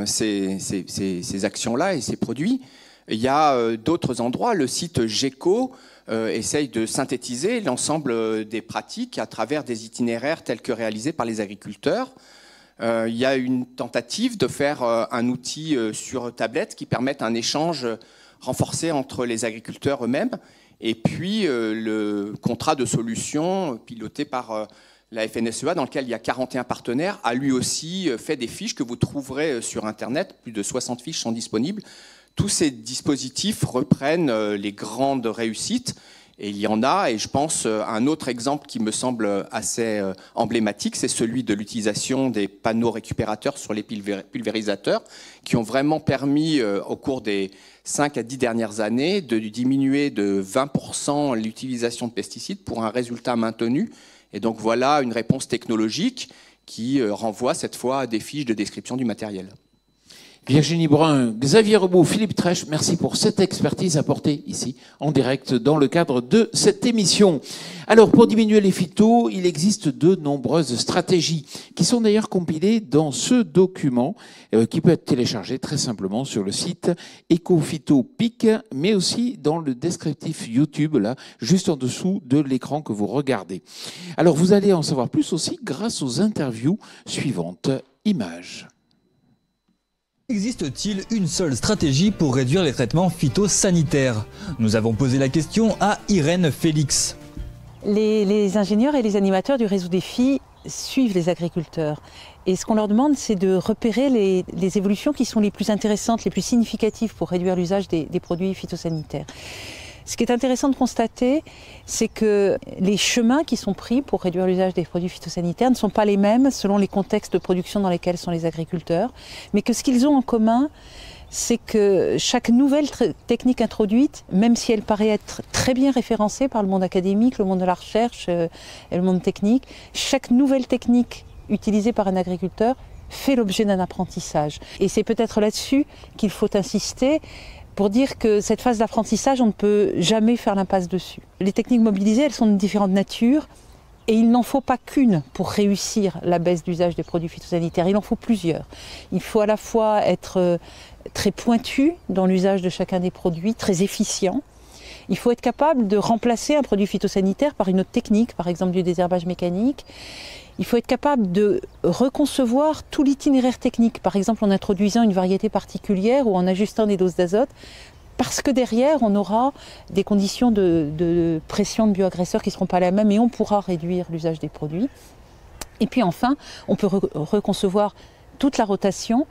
ces actions-là et ces produits. Il y a d'autres endroits, le site GECO essaye de synthétiser l'ensemble des pratiques à travers des itinéraires tels que réalisés par les agriculteurs. Il y a une tentative de faire un outil sur tablette qui permette un échange renforcé entre les agriculteurs eux-mêmes. Et puis le contrat de solution piloté par la FNSEA, dans lequel il y a 41 partenaires, a lui aussi fait des fiches que vous trouverez sur Internet. Plus de 60 fiches sont disponibles. Tous ces dispositifs reprennent les grandes réussites. Et il y en a, et je pense un autre exemple qui me semble assez emblématique, c'est celui de l'utilisation des panneaux récupérateurs sur les pulvérisateurs, qui ont vraiment permis au cours des 5 à 10 dernières années de diminuer de 20% l'utilisation de pesticides pour un résultat maintenu. Et donc voilà une réponse technologique qui renvoie cette fois à des fiches de description du matériel. Virginie Brun, Xavier Rebaud, Philippe Trèche, merci pour cette expertise apportée ici en direct dans le cadre de cette émission. Alors pour diminuer les phytos, il existe de nombreuses stratégies qui sont d'ailleurs compilées dans ce document qui peut être téléchargé très simplement sur le site EcoPhytoPic, mais aussi dans le descriptif YouTube, là, juste en dessous de l'écran que vous regardez. Alors vous allez en savoir plus aussi grâce aux interviews suivantes. Images. Existe-t-il une seule stratégie pour réduire les traitements phytosanitaires? Nous avons posé la question à Irène Félix. Les ingénieurs et les animateurs du réseau défi suivent les agriculteurs. Et ce qu'on leur demande, c'est de repérer les évolutions qui sont les plus intéressantes, les plus significatives pour réduire l'usage des produits phytosanitaires. Ce qui est intéressant de constater, c'est que les chemins qui sont pris pour réduire l'usage des produits phytosanitaires ne sont pas les mêmes selon les contextes de production dans lesquels sont les agriculteurs, mais que ce qu'ils ont en commun, c'est que chaque nouvelle technique introduite, même si elle paraît être très bien référencée par le monde académique, le monde de la recherche et le monde technique, chaque nouvelle technique utilisée par un agriculteur fait l'objet d'un apprentissage. Et c'est peut-être là-dessus qu'il faut insister, pour dire que cette phase d'apprentissage, on ne peut jamais faire l'impasse dessus. Les techniques mobilisées, elles sont de différentes natures et il n'en faut pas qu'une pour réussir la baisse d'usage des produits phytosanitaires, il en faut plusieurs. Il faut à la fois être très pointu dans l'usage de chacun des produits, très efficient. Il faut être capable de remplacer un produit phytosanitaire par une autre technique, par exemple du désherbage mécanique. Il faut être capable de reconcevoir tout l'itinéraire technique, par exemple en introduisant une variété particulière ou en ajustant des doses d'azote, parce que derrière, on aura des conditions de pression de bioagresseurs qui ne seront pas les mêmes et on pourra réduire l'usage des produits. Et puis enfin, on peut reconcevoir toute la rotation,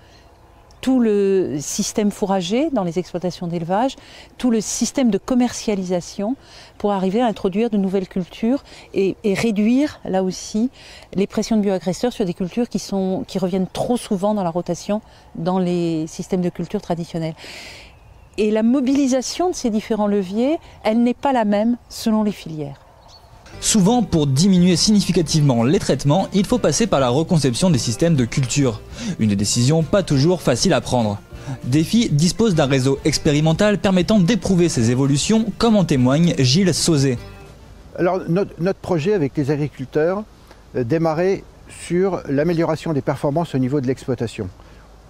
tout le système fourrager dans les exploitations d'élevage, tout le système de commercialisation pour arriver à introduire de nouvelles cultures et réduire là aussi les pressions de bioagresseurs sur des cultures qui reviennent trop souvent dans la rotation dans les systèmes de culture traditionnels. Et la mobilisation de ces différents leviers, elle n'est pas la même selon les filières. Souvent, pour diminuer significativement les traitements, il faut passer par la reconception des systèmes de culture. Une décision pas toujours facile à prendre. Défi dispose d'un réseau expérimental permettant d'éprouver ces évolutions, comme en témoigne Gilles Sauzet. Alors notre projet avec les agriculteurs démarrait sur l'amélioration des performances au niveau de l'exploitation.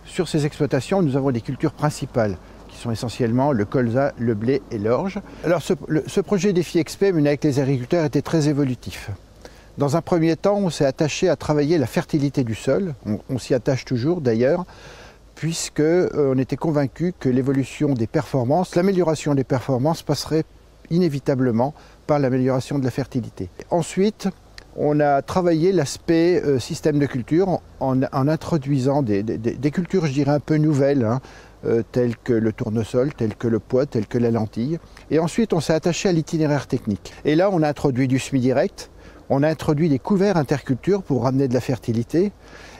Sur ces exploitations, nous avons des cultures principales, qui sont essentiellement le colza, le blé et l'orge. Alors ce projet Défi XP mené avec les agriculteurs était très évolutif. Dans un premier temps, on s'est attaché à travailler la fertilité du sol, on s'y attache toujours d'ailleurs, puisqu'on était convaincu que l'évolution des performances, l'amélioration des performances passerait inévitablement par l'amélioration de la fertilité. Ensuite, on a travaillé l'aspect système de culture en introduisant des cultures, je dirais, un peu nouvelles, hein, tels que le tournesol, tels que le pois, tels que la lentille. Et ensuite, on s'est attaché à l'itinéraire technique. Et là, on a introduit du semis direct, on a introduit des couverts intercultures pour ramener de la fertilité.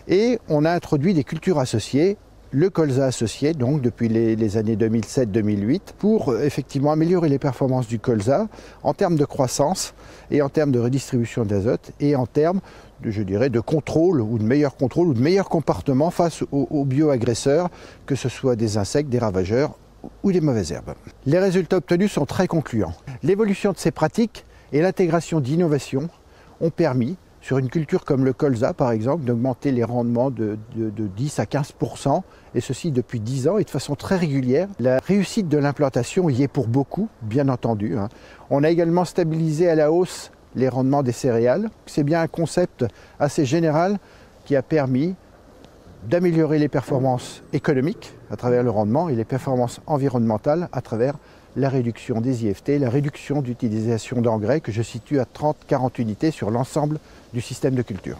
Et on a introduit des cultures associées, le colza associé, donc depuis les années 2007-2008, pour effectivement améliorer les performances du colza en termes de croissance et en termes de redistribution d'azote et en termes, je dirais, de contrôle ou de meilleur comportement face aux bioagresseurs, que ce soit des insectes, des ravageurs ou des mauvaises herbes. Les résultats obtenus sont très concluants. L'évolution de ces pratiques et l'intégration d'innovations ont permis, sur une culture comme le colza par exemple, d'augmenter les rendements de 10 à 15%, et ceci depuis 10 ans et de façon très régulière. La réussite de l'implantation y est pour beaucoup, bien entendu. On a également stabilisé à la hausse les rendements des céréales. C'est bien un concept assez général qui a permis d'améliorer les performances économiques à travers le rendement et les performances environnementales à travers la réduction des IFT, la réduction d'utilisation d'engrais que je situe à 30-40 unités sur l'ensemble du système de culture.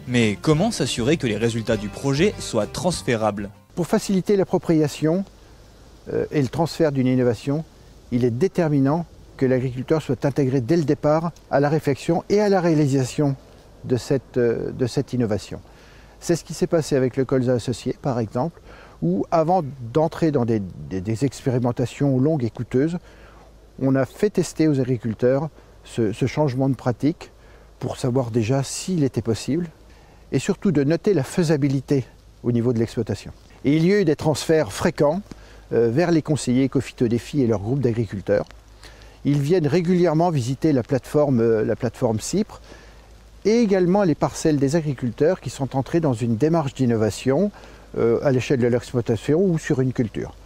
Mais comment s'assurer que les résultats du projet soient transférables? Pour faciliter l'appropriation et le transfert d'une innovation, il est déterminant que l'agriculteur soit intégré dès le départ à la réflexion et à la réalisation de cette innovation. C'est ce qui s'est passé avec le colza associé, par exemple, où avant d'entrer dans des expérimentations longues et coûteuses, on a fait tester aux agriculteurs ce changement de pratique pour savoir déjà s'il était possible et surtout de noter la faisabilité au niveau de l'exploitation. Et il y a eu des transferts fréquents vers les conseillers Éco-Phyto-Défi et leurs groupes d'agriculteurs. Ils viennent régulièrement visiter la plateforme CIPRE et également les parcelles des agriculteurs qui sont entrés dans une démarche d'innovation à l'échelle de l'exploitation ou sur une culture.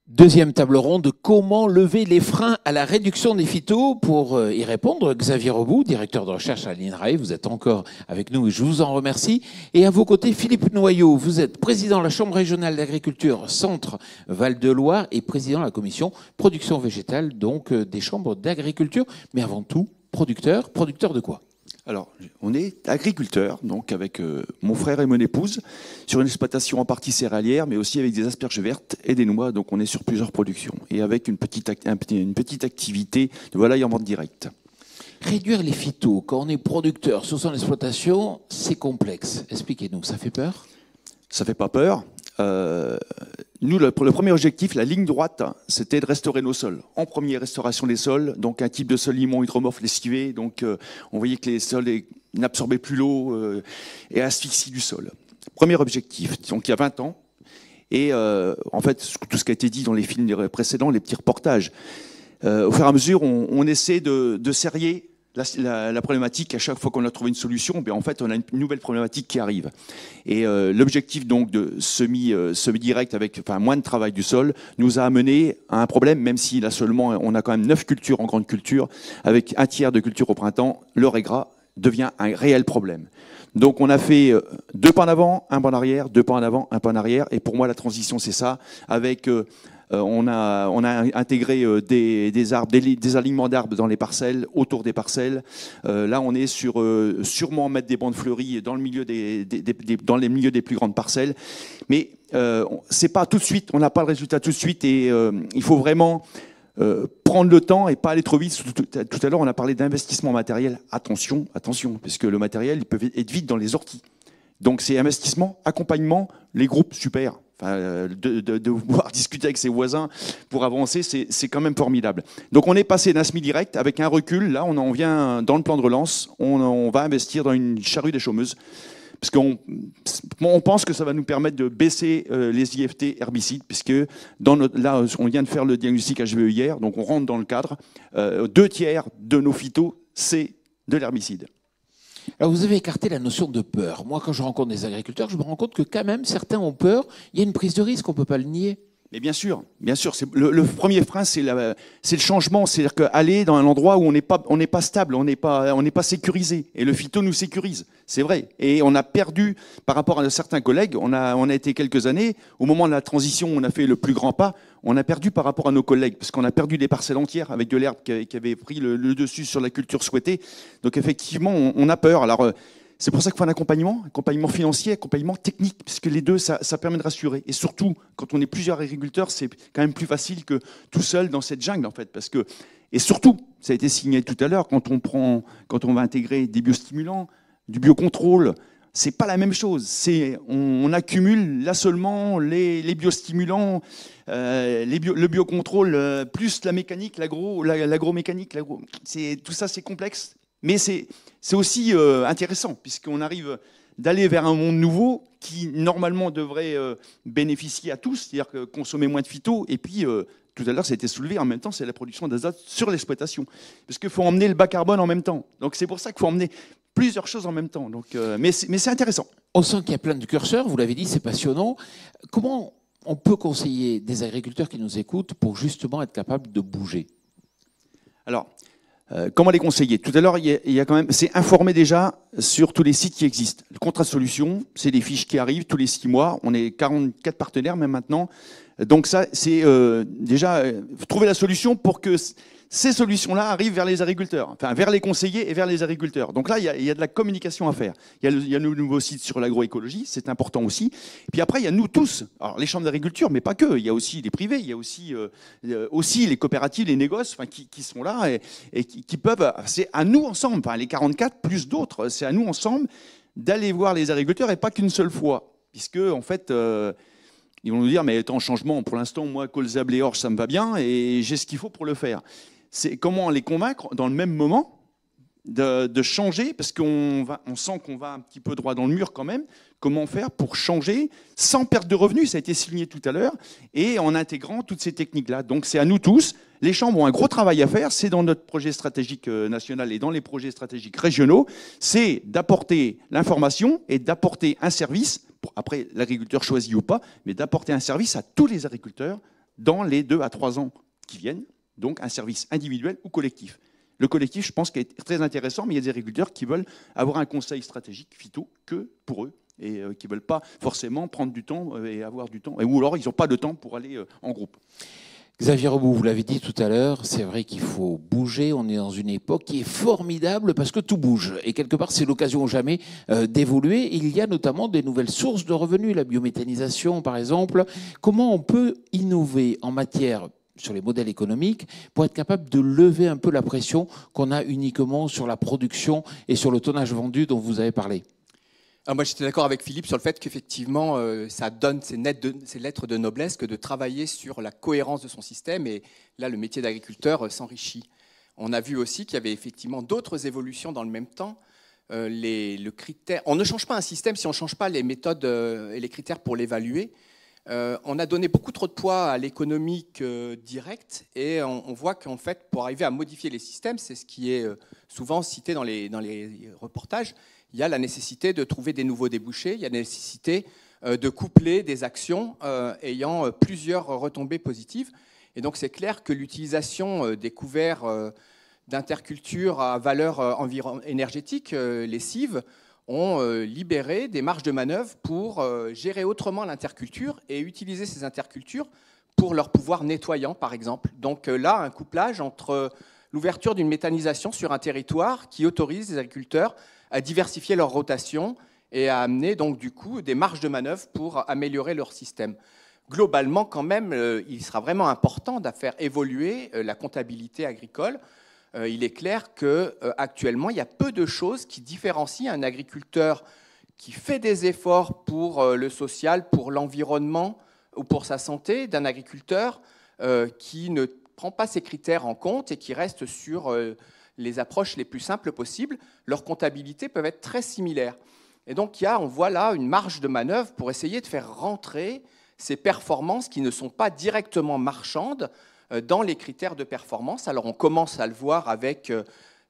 Deuxième table ronde, comment lever les freins à la réduction des phytos? Pour y répondre, Xavier Rebout, directeur de recherche à l'INRAE, vous êtes encore avec nous et je vous en remercie. Et à vos côtés, Philippe Noyau, vous êtes président de la Chambre régionale d'agriculture Centre Val-de-Loire et président de la commission production végétale, donc des chambres d'agriculture. Mais avant tout, producteur de quoi? Alors, on est agriculteur, donc avec mon frère et mon épouse, sur une exploitation en partie céréalière, mais aussi avec des asperges vertes et des noix, donc on est sur plusieurs productions, et avec une petite activité de volaille en vente directe. Réduire les phytos, quand on est producteur sur son exploitation, c'est complexe. Expliquez-nous, ça fait peur? Ça fait pas peur. Nous, le premier objectif, la ligne droite, c'était de restaurer nos sols. En premier, restauration des sols, donc un type de sol limon hydromorphe lessivé. Donc, on voyait que les sols n'absorbaient plus l'eau et asphyxie du sol. Premier objectif, donc il y a 20 ans. Et en fait, tout ce qui a été dit dans les films précédents, les petits reportages, au fur et à mesure, on essaie de serrer la problématique. À chaque fois qu'on a trouvé une solution, en fait, on a une nouvelle problématique qui arrive. Et l'objectif donc de semi-direct avec moins de travail du sol nous a amené à un problème, même si là seulement on a quand même 9 cultures en grande culture, avec un tiers de culture au printemps, le régras devient un réel problème. Donc on a fait 2 pas en avant, 1 pas en arrière, 2 pas en avant, 1 pas en arrière. Et pour moi, la transition, c'est ça, avec... on a intégré des arbres, des alignements d'arbres dans les parcelles, autour des parcelles. Là, on est sur sûrement mettre des bandes fleuries dans le milieu dans les milieux des plus grandes parcelles. Mais c'est pas tout de suite. On n'a pas le résultat tout de suite et il faut vraiment prendre le temps et pas aller trop vite. Tout à l'heure, on a parlé d'investissement matériel. Attention, puisque le matériel, il peut être vite dans les orties. Donc, c'est investissement, accompagnement, les groupes, super. Enfin, de pouvoir discuter avec ses voisins pour avancer, c'est quand même formidable. Donc on est passé d'un semi-direct avec un recul. Là, on en vient dans le plan de relance. On va investir dans une charrue des chômeuses. Parce qu'on pense que ça va nous permettre de baisser les IFT herbicides, puisque là, on vient de faire le diagnostic HVE hier, donc on rentre dans le cadre. 2 tiers de nos phytos, c'est de l'herbicide. Alors vous avez écarté la notion de peur. Moi, quand je rencontre des agriculteurs, je me rends compte que quand même, certains ont peur. Il y a une prise de risque, on ne peut pas le nier. Mais bien sûr. Le premier frein, c'est le changement. C'est-à-dire qu'aller dans un endroit où on n'est pas stable, on n'est pas sécurisé. Et le phyto nous sécurise, c'est vrai. Et on a perdu, par rapport à certains collègues, on a été quelques années, au moment de la transition, on a fait le plus grand pas, on a perdu par rapport à nos collègues, parce qu'on a perdu des parcelles entières avec de l'herbe qui avait pris le dessus sur la culture souhaitée. Donc effectivement, on a peur. Alors, c'est pour ça qu'il faut un accompagnement financier, accompagnement technique, puisque les deux, ça permet de rassurer. Et surtout, quand on est plusieurs agriculteurs, c'est quand même plus facile que tout seul dans cette jungle, en fait. Et surtout, ça a été signé tout à l'heure, quand on va intégrer des biostimulants, du biocontrôle, c'est pas la même chose. On accumule l'assolement, les biostimulants, le biocontrôle, plus la mécanique, l'agromécanique. Tout ça, c'est complexe. Mais c'est aussi intéressant, puisqu'on arrive d'aller vers un monde nouveau qui, normalement, devrait bénéficier à tous, c'est-à-dire que consommer moins de phyto. Et puis, tout à l'heure, ça a été soulevé, en même temps, c'est la production d'azote sur l'exploitation. Parce qu'il faut emmener le bas carbone en même temps. Donc, c'est pour ça qu'il faut emmener plusieurs choses en même temps. Donc, mais c'est intéressant. On sent qu'il y a plein de curseurs, vous l'avez dit, c'est passionnant. Comment on peut conseiller des agriculteurs qui nous écoutent pour justement être capable de bouger? Alors, comment les conseiller? Tout à l'heure, il y a quand même, c'est informer déjà sur tous les sites qui existent. Le contrat de solution, c'est des fiches qui arrivent tous les 6 mois. On est 44 partenaires même maintenant. Donc ça, c'est déjà trouver la solution pour que ces solutions-là arrivent vers les agriculteurs, enfin vers les conseillers et vers les agriculteurs. Donc là, il y a de la communication à faire. Il y a le nouveau site sur l'agroécologie, c'est important aussi. Et puis après, il y a nous tous, alors les chambres d'agriculture, mais pas que. Il y a aussi les privés, il y a aussi les coopératives, les négoces, enfin, qui sont là et qui peuvent. C'est à nous ensemble, enfin, les 44 plus d'autres, c'est à nous ensemble d'aller voir les agriculteurs et pas qu'une seule fois, puisque en fait. Ils vont nous dire, mais attends, changement, pour l'instant, moi, colza, blé, orge, ça me va bien et j'ai ce qu'il faut pour le faire. C'est comment les convaincre dans le même moment de changer, parce qu'on sent qu'on va un petit peu droit dans le mur quand même. Comment faire pour changer sans perte de revenus, ça a été souligné tout à l'heure, et en intégrant toutes ces techniques-là. Donc c'est à nous tous. Les chambres ont un gros travail à faire, c'est dans notre projet stratégique national et dans les projets stratégiques régionaux, c'est d'apporter l'information et d'apporter un service, après l'agriculteur choisit ou pas, mais d'apporter un service à tous les agriculteurs dans les 2 à 3 ans qui viennent, donc un service individuel ou collectif. Le collectif, je pense, qu'il est très intéressant, mais il y a des agriculteurs qui veulent avoir un conseil stratégique phyto que pour eux et qui ne veulent pas forcément prendre du temps et avoir du temps, ou alors ils n'ont pas de temps pour aller en groupe. Xavier Rebout, vous l'avez dit tout à l'heure, c'est vrai qu'il faut bouger. On est dans une époque qui est formidable parce que tout bouge. Et quelque part, c'est l'occasion ou jamais d'évoluer. Il y a notamment des nouvelles sources de revenus, la biométhanisation par exemple. Comment on peut innover en matière sur les modèles économiques pour être capable de lever un peu la pression qu'on a uniquement sur la production et sur le tonnage vendu dont vous avez parlé? Moi, j'étais d'accord avec Philippe sur le fait qu'effectivement, ça donne ces lettres de noblesse que de travailler sur la cohérence de son système. Et là, le métier d'agriculteur s'enrichit. On a vu aussi qu'il y avait effectivement d'autres évolutions dans le même temps. Le critère, on ne change pas un système si on ne change pas les méthodes et les critères pour l'évaluer. On a donné beaucoup trop de poids à l'économique directe et on voit qu'en fait, pour arriver à modifier les systèmes, c'est ce qui est souvent cité dans les reportages, il y a la nécessité de trouver des nouveaux débouchés, il y a la nécessité de coupler des actions ayant plusieurs retombées positives. Et donc c'est clair que l'utilisation des couverts d'interculture à valeur énergétique, les CIV, ont libéré des marges de manœuvre pour gérer autrement l'interculture et utiliser ces intercultures pour leur pouvoir nettoyant, par exemple. Donc là, un couplage entre l'ouverture d'une méthanisation sur un territoire qui autorise les agriculteurs à diversifier leur rotation et à amener donc du coup des marges de manœuvre pour améliorer leur système. Globalement, quand même, il sera vraiment important de faire évoluer la comptabilité agricole. Il est clair qu'actuellement, il y a peu de choses qui différencient un agriculteur qui fait des efforts pour le social, pour l'environnement ou pour sa santé, d'un agriculteur qui ne prend pas ces critères en compte et qui reste sur les approches les plus simples possibles. Leurs comptabilités peuvent être très similaires. Et donc, on voit là une marge de manœuvre pour essayer de faire rentrer ces performances qui ne sont pas directement marchandes dans les critères de performance. Alors on commence à le voir avec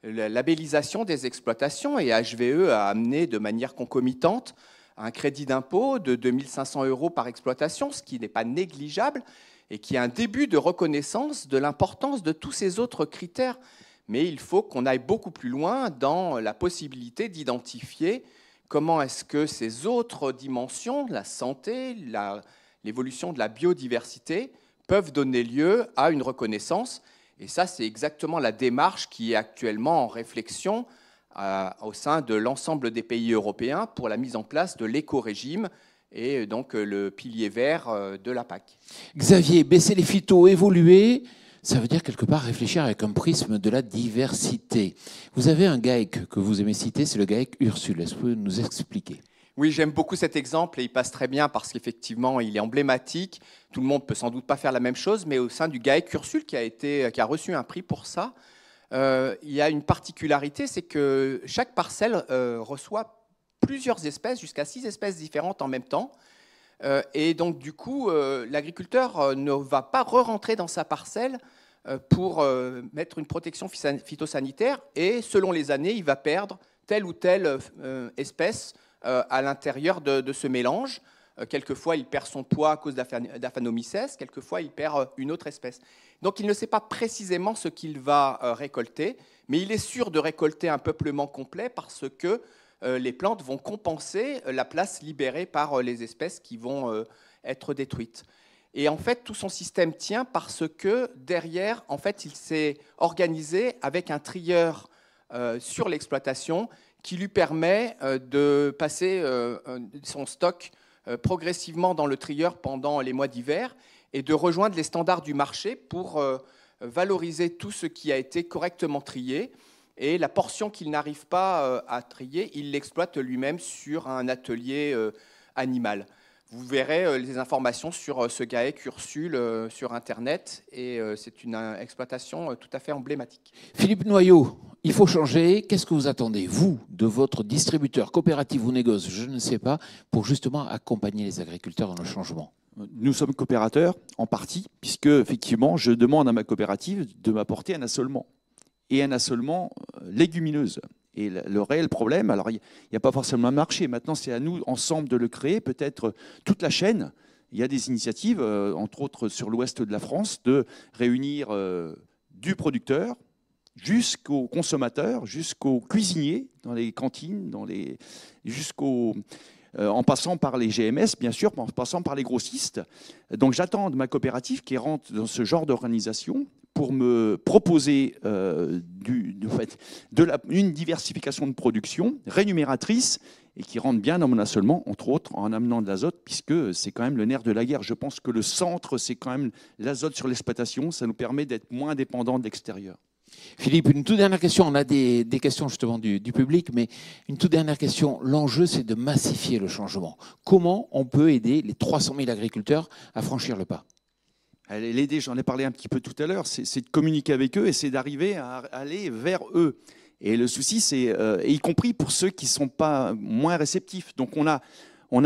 la labellisation des exploitations et HVE a amené de manière concomitante un crédit d'impôt de 2 500 € par exploitation, ce qui n'est pas négligeable et qui est un début de reconnaissance de l'importance de tous ces autres critères. Mais il faut qu'on aille beaucoup plus loin dans la possibilité d'identifier comment est-ce que ces autres dimensions, la santé, l'évolution de la biodiversité, peuvent donner lieu à une reconnaissance. Et ça, c'est exactement la démarche qui est actuellement en réflexion au sein de l'ensemble des pays européens pour la mise en place de l'éco-régime et donc le pilier vert de la PAC. Xavier, baisser les phytos, évoluer, Ça veut dire quelque part réfléchir avec un prisme de la diversité. Vous avez un GAEC que vous aimez citer, c'est le GAEC Ursule. Est-ce que vous pouvez nous expliquer? Oui, j'aime beaucoup cet exemple et il passe très bien parce qu'effectivement, il est emblématique. Tout le monde peut sans doute pas faire la même chose, mais au sein du GAEC Ursule, qui a reçu un prix pour ça, il y a une particularité, c'est que chaque parcelle reçoit plusieurs espèces, jusqu'à 6 espèces différentes en même temps. Et donc, du coup, l'agriculteur ne va pas re-rentrer dans sa parcelle pour mettre une protection phytosanitaire. Et selon les années, il va perdre telle ou telle espèce à l'intérieur de ce mélange. Quelquefois, il perd son poids à cause d'Aphanomyces. Quelquefois, il perd une autre espèce. Donc, il ne sait pas précisément ce qu'il va récolter, mais il est sûr de récolter un peuplement complet parce que les plantes vont compenser la place libérée par les espèces qui vont être détruites. Et en fait, tout son système tient parce que derrière, en fait, il s'est organisé avec un trieur sur l'exploitation qui lui permet de passer son stock progressivement dans le trieur pendant les mois d'hiver et de rejoindre les standards du marché pour valoriser tout ce qui a été correctement trié. Et la portion qu'il n'arrive pas à trier, il l'exploite lui-même sur un atelier animal. Vous verrez les informations sur ce GAEC Ursule sur Internet et c'est une exploitation tout à fait emblématique. Philippe Noyau, il faut changer. Qu'est-ce que vous attendez, vous, de votre distributeur, coopérative ou négoce, je ne sais pas, pour justement accompagner les agriculteurs dans le changement? Nous sommes coopérateurs en partie, puisque effectivement, je demande à ma coopérative de m'apporter un assolement. Et un assolement légumineuse. Et le réel problème, alors il n'y a pas forcément un marché, maintenant c'est à nous ensemble de le créer, peut-être toute la chaîne. Il y a des initiatives, entre autres sur l'ouest de la France, de réunir du producteur jusqu'au consommateur, jusqu'au cuisinier, dans les cantines, en passant par les GMS, bien sûr, en passant par les grossistes. Donc j'attends de ma coopérative qui rentre dans ce genre d'organisation pour me proposer une diversification de production rémunératrice et qui rentre bien dans mon assolement, entre autres en amenant de l'azote, puisque c'est quand même le nerf de la guerre. Je pense que le centre, c'est quand même l'azote sur l'exploitation. Ça nous permet d'être moins dépendants de l'extérieur. Philippe, une toute dernière question. On a des questions justement du public, mais une toute dernière question. L'enjeu, c'est de massifier le changement. Comment on peut aider les 300 000 agriculteurs à franchir le pas? L'aider, j'en ai parlé un petit peu tout à l'heure, c'est de communiquer avec eux et c'est d'arriver à aller vers eux. Et le souci, c'est, y compris pour ceux qui ne sont pas moins réceptifs. Donc on a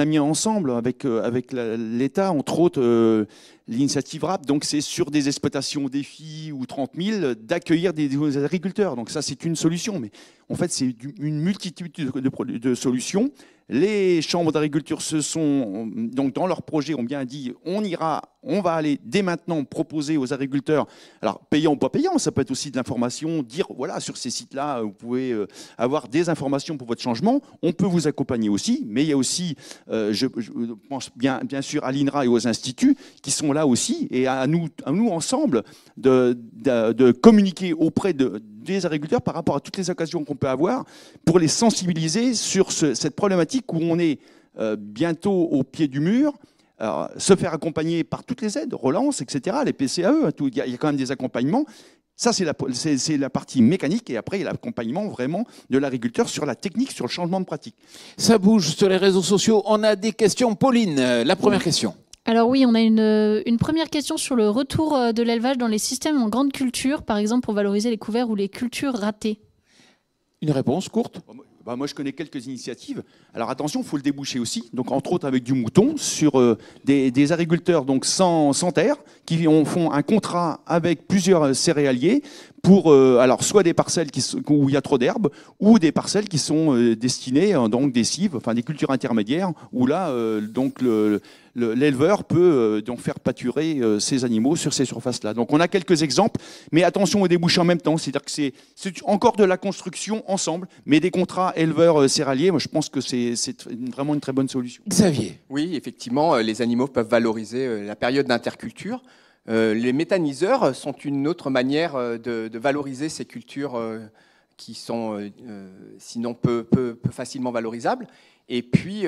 mis ensemble avec l'État, entre autres, l'initiative RAP, donc c'est sur des exploitations défis ou 30 000, d'accueillir des agriculteurs. Donc ça, c'est une solution. Mais en fait, c'est une multitude de solutions. Les chambres d'agriculture donc dans leur projet, ont bien dit on va aller dès maintenant proposer aux agriculteurs, alors payant ou pas payant, ça peut être aussi de l'information, dire voilà, sur ces sites-là, vous pouvez avoir des informations pour votre changement, on peut vous accompagner aussi, mais il y a aussi, je pense bien sûr à l'INRA et aux instituts qui sont là aussi, et à nous ensemble de communiquer auprès des agriculteurs par rapport à toutes les occasions qu'on peut avoir pour les sensibiliser sur cette problématique où on est bientôt au pied du mur. Alors, se faire accompagner par toutes les aides, relance, etc., les PCAE, il y a quand même des accompagnements. Ça, c'est la partie mécanique et après, il y a l'accompagnement vraiment de l'agriculteur sur la technique, sur le changement de pratique. Ça bouge sur les réseaux sociaux. On a des questions. Pauline, la première question. Alors oui, on a une première question sur le retour de l'élevage dans les systèmes en grande culture, par exemple pour valoriser les couverts ou les cultures ratées. Une réponse courte. Moi, je connais quelques initiatives. Alors attention, il faut le déboucher aussi. Donc, entre autres avec du mouton, sur des agriculteurs donc sans terre, qui font un contrat avec plusieurs céréaliers pour alors soit des parcelles où il y a trop d'herbe, ou des parcelles qui sont destinées donc des cives, enfin des cultures intermédiaires, où là donc l'éleveur peut donc faire pâturer ses animaux sur ces surfaces-là. Donc on a quelques exemples, mais attention aux débouchés en même temps. C'est-à-dire que c'est encore de la construction ensemble, mais des contrats éleveurs-céréaliers, moi je pense que c'est vraiment une très bonne solution. Xavier. Oui, effectivement, les animaux peuvent valoriser la période d'interculture. Les méthaniseurs sont une autre manière de valoriser ces cultures qui sont sinon peu facilement valorisables. Et puis,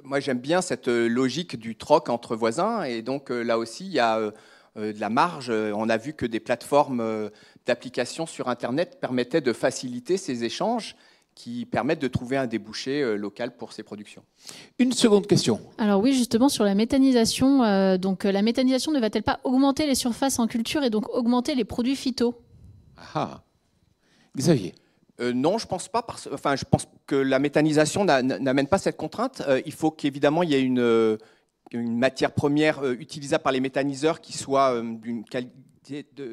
moi j'aime bien cette logique du troc entre voisins. Et donc là aussi, il y a de la marge. On a vu que des plateformes d'application sur Internet permettaient de faciliter ces échanges qui permettent de trouver un débouché local pour ces productions. Une seconde question. Alors oui, justement, sur la méthanisation. La méthanisation ne va-t-elle pas augmenter les surfaces en culture et donc augmenter les produits phyto? Ah, Xavier. Non, je pense pas. Je pense que la méthanisation n'amène pas cette contrainte. Il faut qu'évidemment il y ait une matière première utilisable par les méthaniseurs qui soit d'une qualité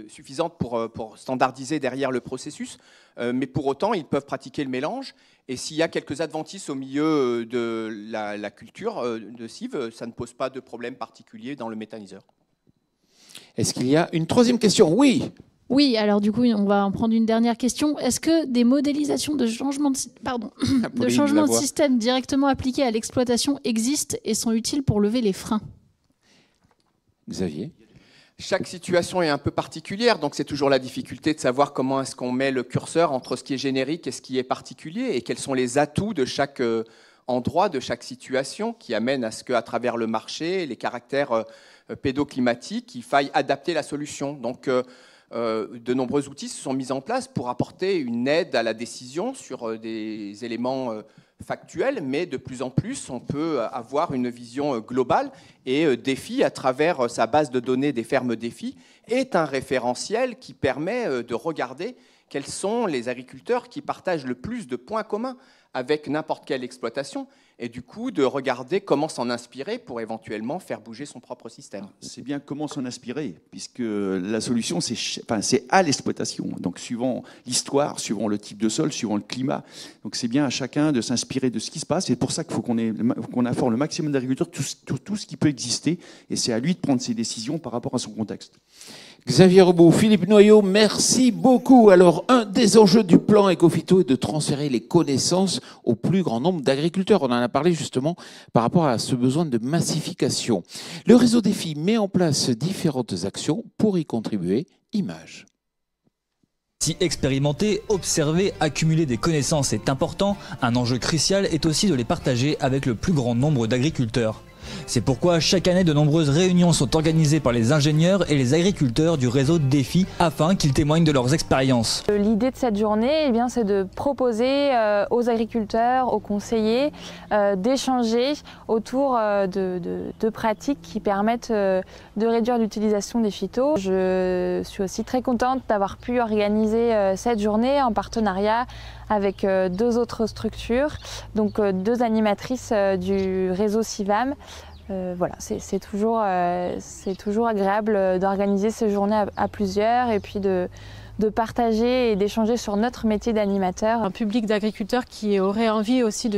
suffisante pour standardiser derrière le processus. Mais pour autant, ils peuvent pratiquer le mélange. Et s'il y a quelques adventices au milieu de la culture de cive, ça ne pose pas de problème particulier dans le méthaniseur. Est-ce qu'il y a une troisième question? Oui. Oui, alors du coup, on va en prendre une dernière question. Est-ce que des modélisations de changement de système directement appliquées à l'exploitation existent et sont utiles pour lever les freins? Xavier? Chaque situation est un peu particulière, donc c'est toujours la difficulté de savoir comment est-ce qu'on met le curseur entre ce qui est générique et ce qui est particulier, et quels sont les atouts de chaque endroit, de chaque situation, qui amènent à ce qu'à travers le marché, les caractères pédoclimatiques, il faille adapter la solution. Donc de nombreux outils se sont mis en place pour apporter une aide à la décision sur des éléments factuel, mais de plus en plus, on peut avoir une vision globale. Et Défi, à travers sa base de données des fermes Défi, est un référentiel qui permet de regarder quels sont les agriculteurs qui partagent le plus de points communs avec n'importe quelle exploitation, et du coup de regarder comment s'en inspirer pour éventuellement faire bouger son propre système. C'est bien comment s'en inspirer, puisque la solution, c'est à l'exploitation. Donc suivant l'histoire, suivant le type de sol, suivant le climat. Donc c'est bien à chacun de s'inspirer de ce qui se passe. C'est pour ça qu'il faut qu'on informe le maximum d'agriculteurs, tout ce qui peut exister, et c'est à lui de prendre ses décisions par rapport à son contexte. Xavier Rebout, Philippe Noyau, merci beaucoup. Alors, un des enjeux du plan Ecophyto est de transférer les connaissances au plus grand nombre d'agriculteurs. On en a parlé justement par rapport à ce besoin de massification. Le réseau Défi met en place différentes actions pour y contribuer. Images. Si expérimenter, observer, accumuler des connaissances est important, un enjeu crucial est aussi de les partager avec le plus grand nombre d'agriculteurs. C'est pourquoi chaque année de nombreuses réunions sont organisées par les ingénieurs et les agriculteurs du réseau Défi afin qu'ils témoignent de leurs expériences. L'idée de cette journée, c'est de proposer aux agriculteurs, aux conseillers, d'échanger autour de pratiques qui permettent de réduire l'utilisation des phytos. Je suis aussi très contente d'avoir pu organiser cette journée en partenariat avec deux autres structures, donc deux animatrices du réseau CIVAM. Voilà, c'est toujours agréable d'organiser ces journées à plusieurs et puis de partager et d'échanger sur notre métier d'animateur. Un public d'agriculteurs qui aurait envie aussi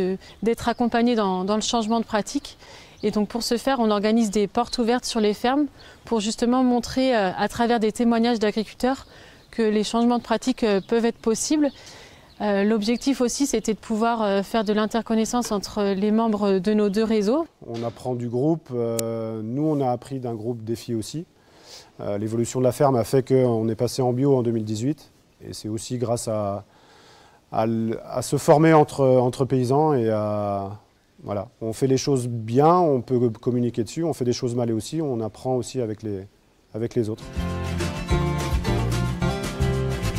d'être accompagnés dans le changement de pratique. Et donc pour ce faire, on organise des portes ouvertes sur les fermes pour justement montrer à travers des témoignages d'agriculteurs que les changements de pratique peuvent être possibles. L'objectif aussi, c'était de pouvoir faire de l'interconnaissance entre les membres de nos deux réseaux. On apprend du groupe, nous on a appris d'un groupe Défi aussi. L'évolution de la ferme a fait qu'on est passé en bio en 2018 et c'est aussi grâce à se former entre paysans et voilà. On fait les choses bien, on peut communiquer dessus, on fait des choses mal aussi, on apprend aussi avec les autres.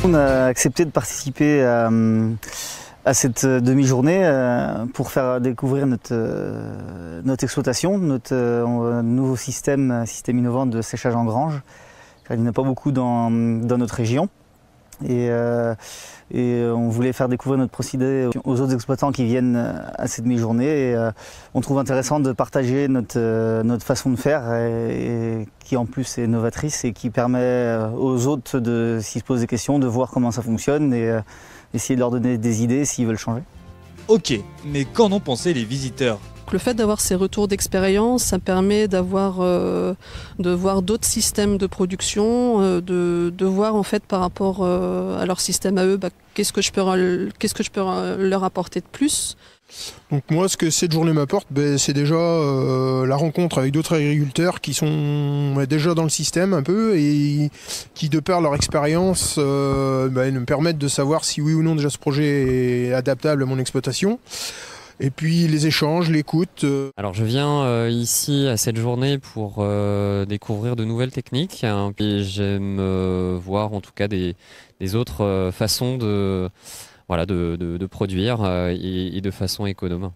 On a accepté de participer à cette demi-journée pour faire découvrir notre exploitation, notre nouveau système innovant de séchage en grange. Il n'y en a pas beaucoup dans notre région. Et on voulait faire découvrir notre procédé aux autres exploitants qui viennent à cette demi-journée. On trouve intéressant de partager notre façon de faire et qui en plus est novatrice et qui permet aux autres de s'y poser des questions, de voir comment ça fonctionne et essayer de leur donner des idées s'ils veulent changer. Ok, mais qu'en ont pensé les visiteurs ? Le fait d'avoir ces retours d'expérience, ça permet de voir d'autres systèmes de production, de voir en fait par rapport à leur système à eux, qu'est-ce que je peux leur apporter de plus. Donc moi, ce que cette journée m'apporte, c'est déjà la rencontre avec d'autres agriculteurs qui sont déjà dans le système un peu et qui, de par leur expérience, me permettent de savoir si oui ou non déjà ce projet est adaptable à mon exploitation. Et puis les échanges, l'écoute. Alors je viens ici à cette journée pour découvrir de nouvelles techniques, hein, et j'aime voir en tout cas des autres façons de produire et de façon économe.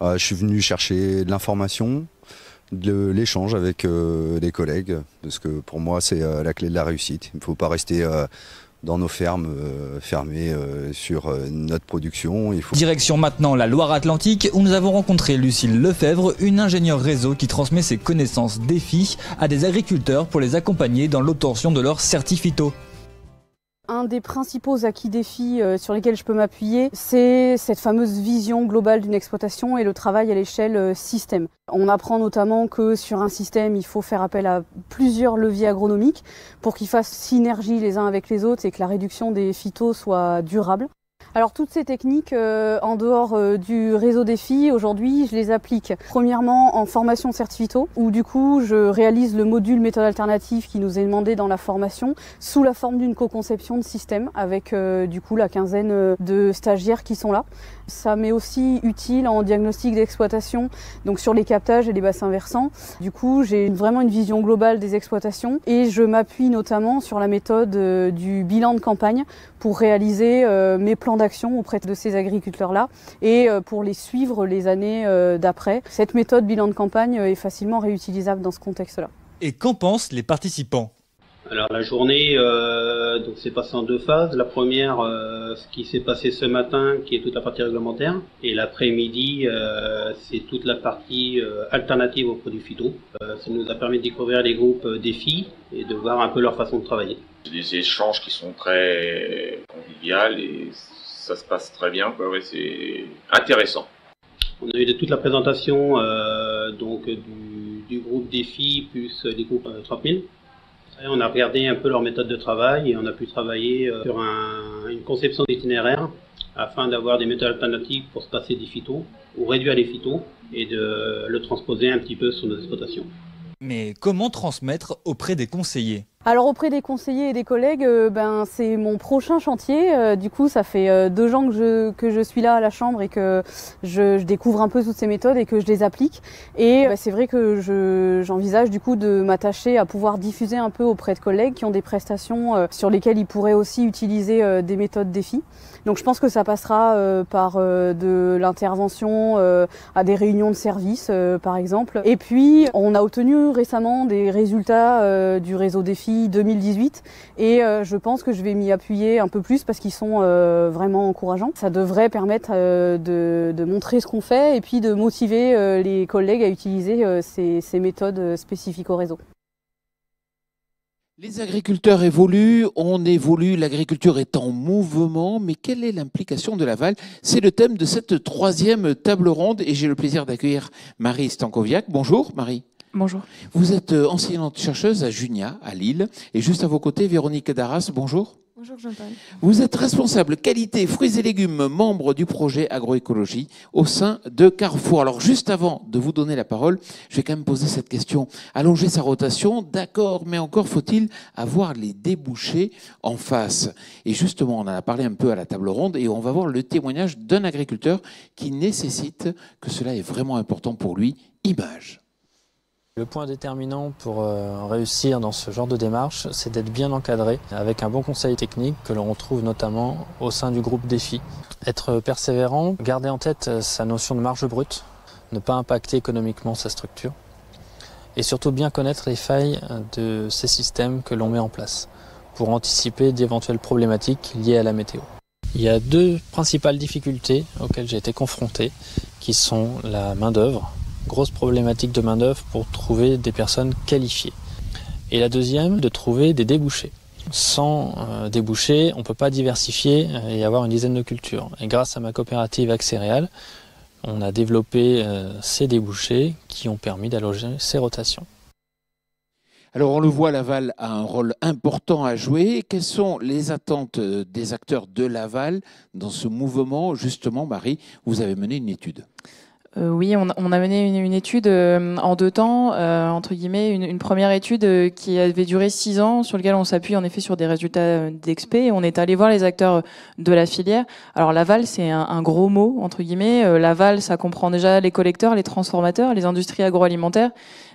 Je suis venu chercher de l'information, de l'échange avec des collègues, parce que pour moi c'est la clé de la réussite. Il ne faut pas rester dans nos fermes fermées sur notre production. Direction maintenant la Loire-Atlantique où nous avons rencontré Lucille Lefebvre, une ingénieure réseau qui transmet ses connaissances DEFI à des agriculteurs pour les accompagner dans l'obtention de leur certificat. Un des principaux acquis DEFI sur lesquels je peux m'appuyer, c'est cette fameuse vision globale d'une exploitation et le travail à l'échelle système. On apprend notamment que sur un système, il faut faire appel à plusieurs leviers agronomiques pour qu'ils fassent synergie les uns avec les autres et que la réduction des phytos soit durable. Alors toutes ces techniques, en dehors du réseau DEFI, aujourd'hui, je les applique premièrement en formation certificato, où du coup je réalise le module méthode alternative qui nous est demandé dans la formation, sous la forme d'une co-conception de système, avec du coup la quinzaine de stagiaires qui sont là. Ça m'est aussi utile en diagnostic d'exploitation, donc sur les captages et les bassins versants. Du coup, j'ai vraiment une vision globale des exploitations et je m'appuie notamment sur la méthode du bilan de campagne pour réaliser mes plans d'action auprès de ces agriculteurs-là et pour les suivre les années d'après. Cette méthode bilan de campagne est facilement réutilisable dans ce contexte-là. Et qu'en pensent les participants ? Alors la journée donc s'est passée en deux phases. La première, ce qui s'est passé ce matin, qui est toute la partie réglementaire, et l'après-midi, c'est toute la partie alternative aux produits phyto. Ça nous a permis de découvrir les groupes DEFI et de voir un peu leur façon de travailler. Des échanges qui sont très conviviaux et ça se passe très bien, quoi. Ouais, c'est intéressant. On a eu de toute la présentation donc du groupe DEFI plus des groupes 30 000. Et on a regardé un peu leur méthode de travail et on a pu travailler sur une conception d'itinéraire afin d'avoir des méthodes alternatives pour se passer des phytos ou réduire les phytos et de le transposer un petit peu sur nos exploitations. Mais comment transmettre auprès des conseillers ? Alors auprès des conseillers et des collègues, c'est mon prochain chantier. Du coup, ça fait 2 ans que je suis là à la Chambre et que je découvre un peu toutes ces méthodes et que je les applique. Et c'est vrai que j'envisage du coup de m'attacher à pouvoir diffuser un peu auprès de collègues qui ont des prestations sur lesquelles ils pourraient aussi utiliser des méthodes DEFI. Donc je pense que ça passera par de l'intervention à des réunions de service par exemple. Et puis on a obtenu récemment des résultats du réseau DEFI 2018 et je pense que je vais m'y appuyer un peu plus parce qu'ils sont vraiment encourageants. Ça devrait permettre de montrer ce qu'on fait et puis de motiver les collègues à utiliser ces méthodes spécifiques au réseau. Les agriculteurs évoluent, on évolue, l'agriculture est en mouvement, mais quelle est l'implication de l'aval? C'est le thème de cette 3e table ronde et j'ai le plaisir d'accueillir Marie Stankoviak. Bonjour Marie. Bonjour. Vous êtes enseignante-chercheuse à Junia, à Lille, et juste à vos côtés, Véronique Darras. Bonjour. Bonjour Jean-Paul. Vous êtes responsable qualité fruits et légumes, membre du projet agroécologie au sein de Carrefour. Alors juste avant de vous donner la parole, je vais quand même poser cette question. Allonger sa rotation, d'accord, mais encore faut-il avoir les débouchés en face. Et justement, on en a parlé un peu à la table ronde et on va voir le témoignage d'un agriculteur qui nécessite que cela est vraiment important pour lui, image. Le point déterminant pour réussir dans ce genre de démarche, c'est d'être bien encadré avec un bon conseil technique que l'on retrouve notamment au sein du groupe DEFI. Être persévérant, garder en tête sa notion de marge brute, ne pas impacter économiquement sa structure et surtout bien connaître les failles de ces systèmes que l'on met en place pour anticiper d'éventuelles problématiques liées à la météo. Il y a 2 principales difficultés auxquelles j'ai été confronté qui sont la main-d'œuvre. Grosse problématique de main-d'œuvre pour trouver des personnes qualifiées. Et la deuxième, de trouver des débouchés. Sans débouchés, on ne peut pas diversifier et avoir une dizaine de cultures. Et grâce à ma coopérative Accéréales, on a développé ces débouchés qui ont permis d'allonger ces rotations. Alors on le voit, l'aval a un rôle important à jouer. Quelles sont les attentes des acteurs de l'aval dans ce mouvement? Justement, Marie, vous avez mené une étude. Oui, on a mené une étude en 2 temps, entre guillemets, une première étude qui avait duré 6 ans, sur laquelle on s'appuie en effet sur des résultats d'expé. On est allé voir les acteurs de la filière. Alors l'aval, c'est un gros mot, entre guillemets. L'aval, ça comprend déjà les collecteurs, les transformateurs, les industries agroalimentaires,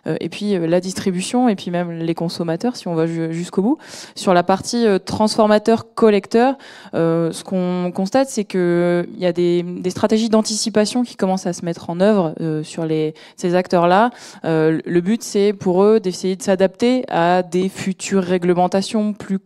et puis la distribution, et puis même les consommateurs, si on va jusqu'au bout. Sur la partie transformateur-collecteur, ce qu'on constate, c'est qu'il y a des stratégies d'anticipation qui commencent à se mettre en œuvre sur ces acteurs-là. Le but, c'est pour eux d'essayer de s'adapter à des futures réglementations plus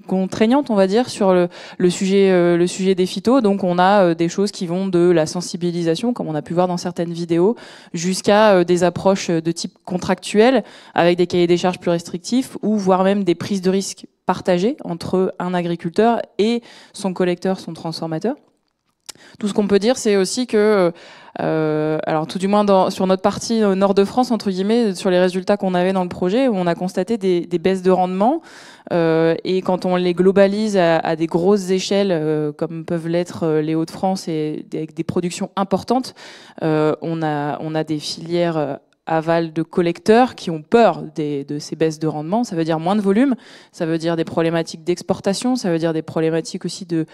contraignantes, on va dire, sur le sujet des phytos. Donc on a des choses qui vont de la sensibilisation, comme on a pu voir dans certaines vidéos, jusqu'à des approches de type contractuel, avec des cahiers des charges plus restrictifs, ou voire même des prises de risques partagées entre un agriculteur et son collecteur, son transformateur. Tout ce qu'on peut dire, c'est aussi que, alors tout du moins sur notre partie nord de France, entre guillemets, sur les résultats qu'on avait dans le projet, où on a constaté des baisses de rendement, et quand on les globalise à des grosses échelles, comme peuvent l'être les Hauts-de-France, et avec des productions importantes, on a des filières aval de collecteurs qui ont peur de ces baisses de rendement. Ça veut dire moins de volume, ça veut dire des problématiques d'exportation, ça veut dire des problématiques aussi de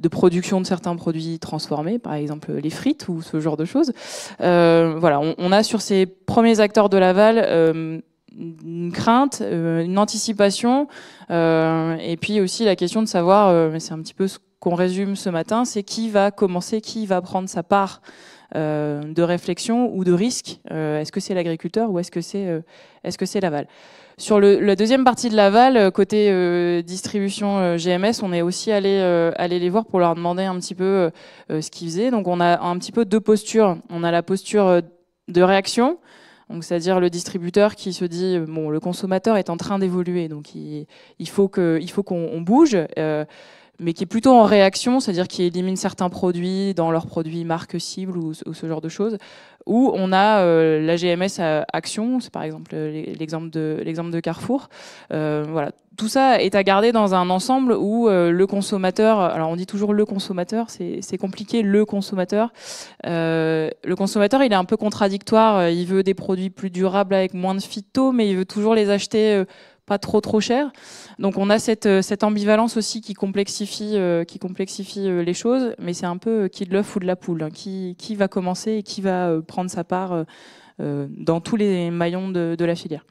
production de certains produits transformés, par exemple les frites ou ce genre de choses. Voilà, on a sur ces premiers acteurs de l'aval une crainte, une anticipation, et puis aussi la question de savoir, mais c'est un petit peu ce qu'on résume ce matin, c'est qui va commencer, qui va prendre sa part de réflexion ou de risque. Est-ce que c'est l'agriculteur ou est-ce que c'est l'aval? Sur la deuxième partie de l'aval, côté distribution GMS, on est aussi allé les voir pour leur demander un petit peu ce qu'ils faisaient. Donc on a un petit peu 2 postures. On a la posture de réaction, donc c'est-à-dire le distributeur qui se dit bon, le consommateur est en train d'évoluer, donc il faut qu'on bouge. Mais qui est plutôt en réaction, c'est-à-dire qui élimine certains produits dans leurs produits marques cibles ou ce genre de choses, où on a la GMS Action, c'est par exemple l'exemple de Carrefour. Voilà. Tout ça est à garder dans un ensemble où le consommateur, alors on dit toujours le consommateur, c'est compliqué, le consommateur. Le consommateur, il est un peu contradictoire, il veut des produits plus durables avec moins de phyto, mais il veut toujours les acheter pas trop cher. Donc on a cette ambivalence aussi qui complexifie les choses, mais c'est un peu qui de l'œuf ou de la poule, hein, qui va commencer et qui va prendre sa part dans tous les maillons de la filière.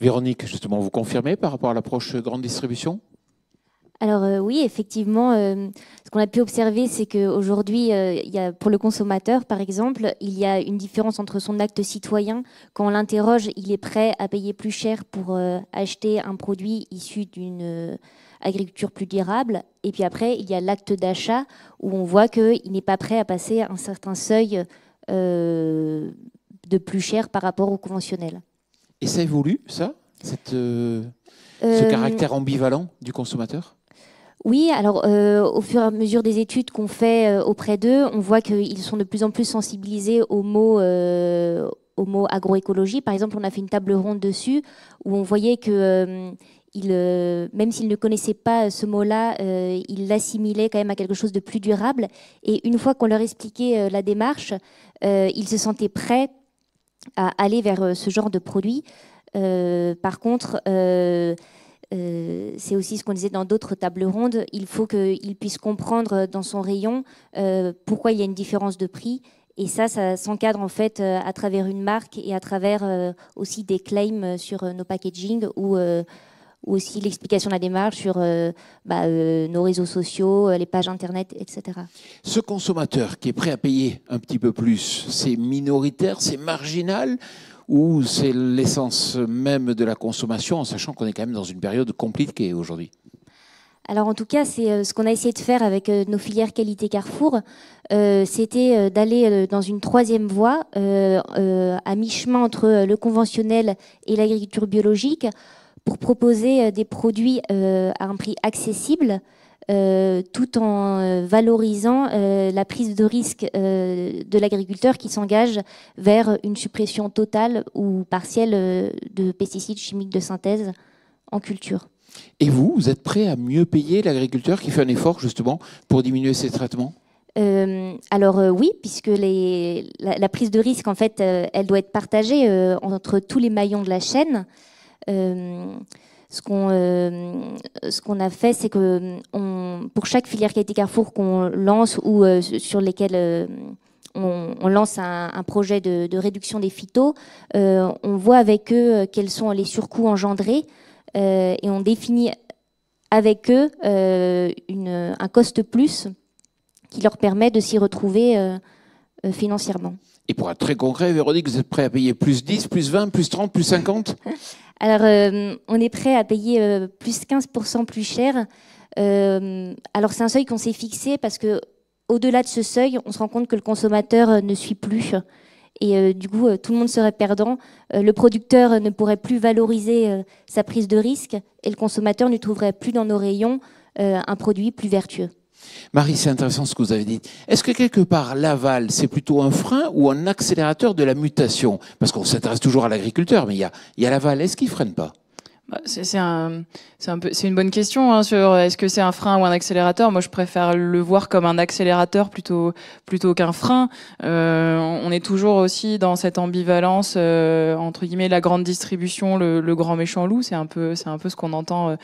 Véronique, justement, vous confirmez par rapport à l'approche grande distribution? Alors oui, effectivement, ce qu'on a pu observer, c'est qu'aujourd'hui, pour le consommateur, par exemple, il y a une différence entre son acte citoyen. Quand on l'interroge, il est prêt à payer plus cher pour acheter un produit issu d'une agriculture plus durable. Et puis après, il y a l'acte d'achat où on voit qu'il n'est pas prêt à passer un certain seuil de plus cher par rapport au conventionnel. Et ça évolue, ça, ce caractère ambivalent du consommateur? Oui, alors au fur et à mesure des études qu'on fait auprès d'eux, on voit qu'ils sont de plus en plus sensibilisés au mot agroécologie. Par exemple, on a fait une table ronde dessus où on voyait que même s'ils ne connaissaient pas ce mot-là, ils l'assimilaient quand même à quelque chose de plus durable. Et une fois qu'on leur expliquait la démarche, ils se sentaient prêts à aller vers ce genre de produit. Par contre, c'est aussi ce qu'on disait dans d'autres tables rondes, il faut qu'il puisse comprendre dans son rayon pourquoi il y a une différence de prix. Et ça s'encadre en fait à travers une marque et à travers aussi des claims sur nos packaging ou aussi l'explication de la démarche sur nos réseaux sociaux, les pages internet, etc. Ce consommateur qui est prêt à payer un petit peu plus, c'est minoritaire, c'est marginal, ou c'est l'essence même de la consommation, en sachant qu'on est quand même dans une période compliquée aujourd'hui? Alors en tout cas, c'est ce qu'on a essayé de faire avec nos filières qualité Carrefour, c'était d'aller dans une 3e voie, à mi-chemin entre le conventionnel et l'agriculture biologique, pour proposer des produits à un prix accessible, tout en valorisant la prise de risque de l'agriculteur qui s'engage vers une suppression totale ou partielle de pesticides chimiques de synthèse en culture. Et vous êtes prêt à mieux payer l'agriculteur qui fait un effort justement pour diminuer ses traitements? Alors oui, puisque la prise de risque, en fait, elle doit être partagée entre tous les maillons de la chaîne. Ce qu'on a fait, c'est que pour chaque filière qualité Carrefour qu'on lance ou sur lesquelles on lance un projet de réduction des phytos, on voit avec eux quels sont les surcoûts engendrés et on définit avec eux un cost plus qui leur permet de s'y retrouver financièrement. Et pour être très concret, Véronique, vous êtes prêt à payer plus 10, plus 20, plus 30, plus 50 ? Alors, on est prêt à payer plus 15% plus cher. Alors, c'est un seuil qu'on s'est fixé parce que au-delà de ce seuil, on se rend compte que le consommateur ne suit plus. Et du coup, tout le monde serait perdant. Le producteur ne pourrait plus valoriser sa prise de risque et le consommateur ne trouverait plus dans nos rayons un produit plus vertueux. Marie, c'est intéressant ce que vous avez dit. Est-ce que quelque part, l'aval, c'est plutôt un frein ou un accélérateur de la mutation ? Parce qu'on s'intéresse toujours à l'agriculteur, mais il y a l'aval. Est-ce qu'il ne freine pas ? C'est une bonne question hein, sur est-ce que c'est un frein ou un accélérateur. Moi, je préfère le voir comme un accélérateur plutôt qu'un frein. On est toujours aussi dans cette ambivalence entre guillemets la grande distribution, le grand méchant loup. C'est un peu ce qu'on entend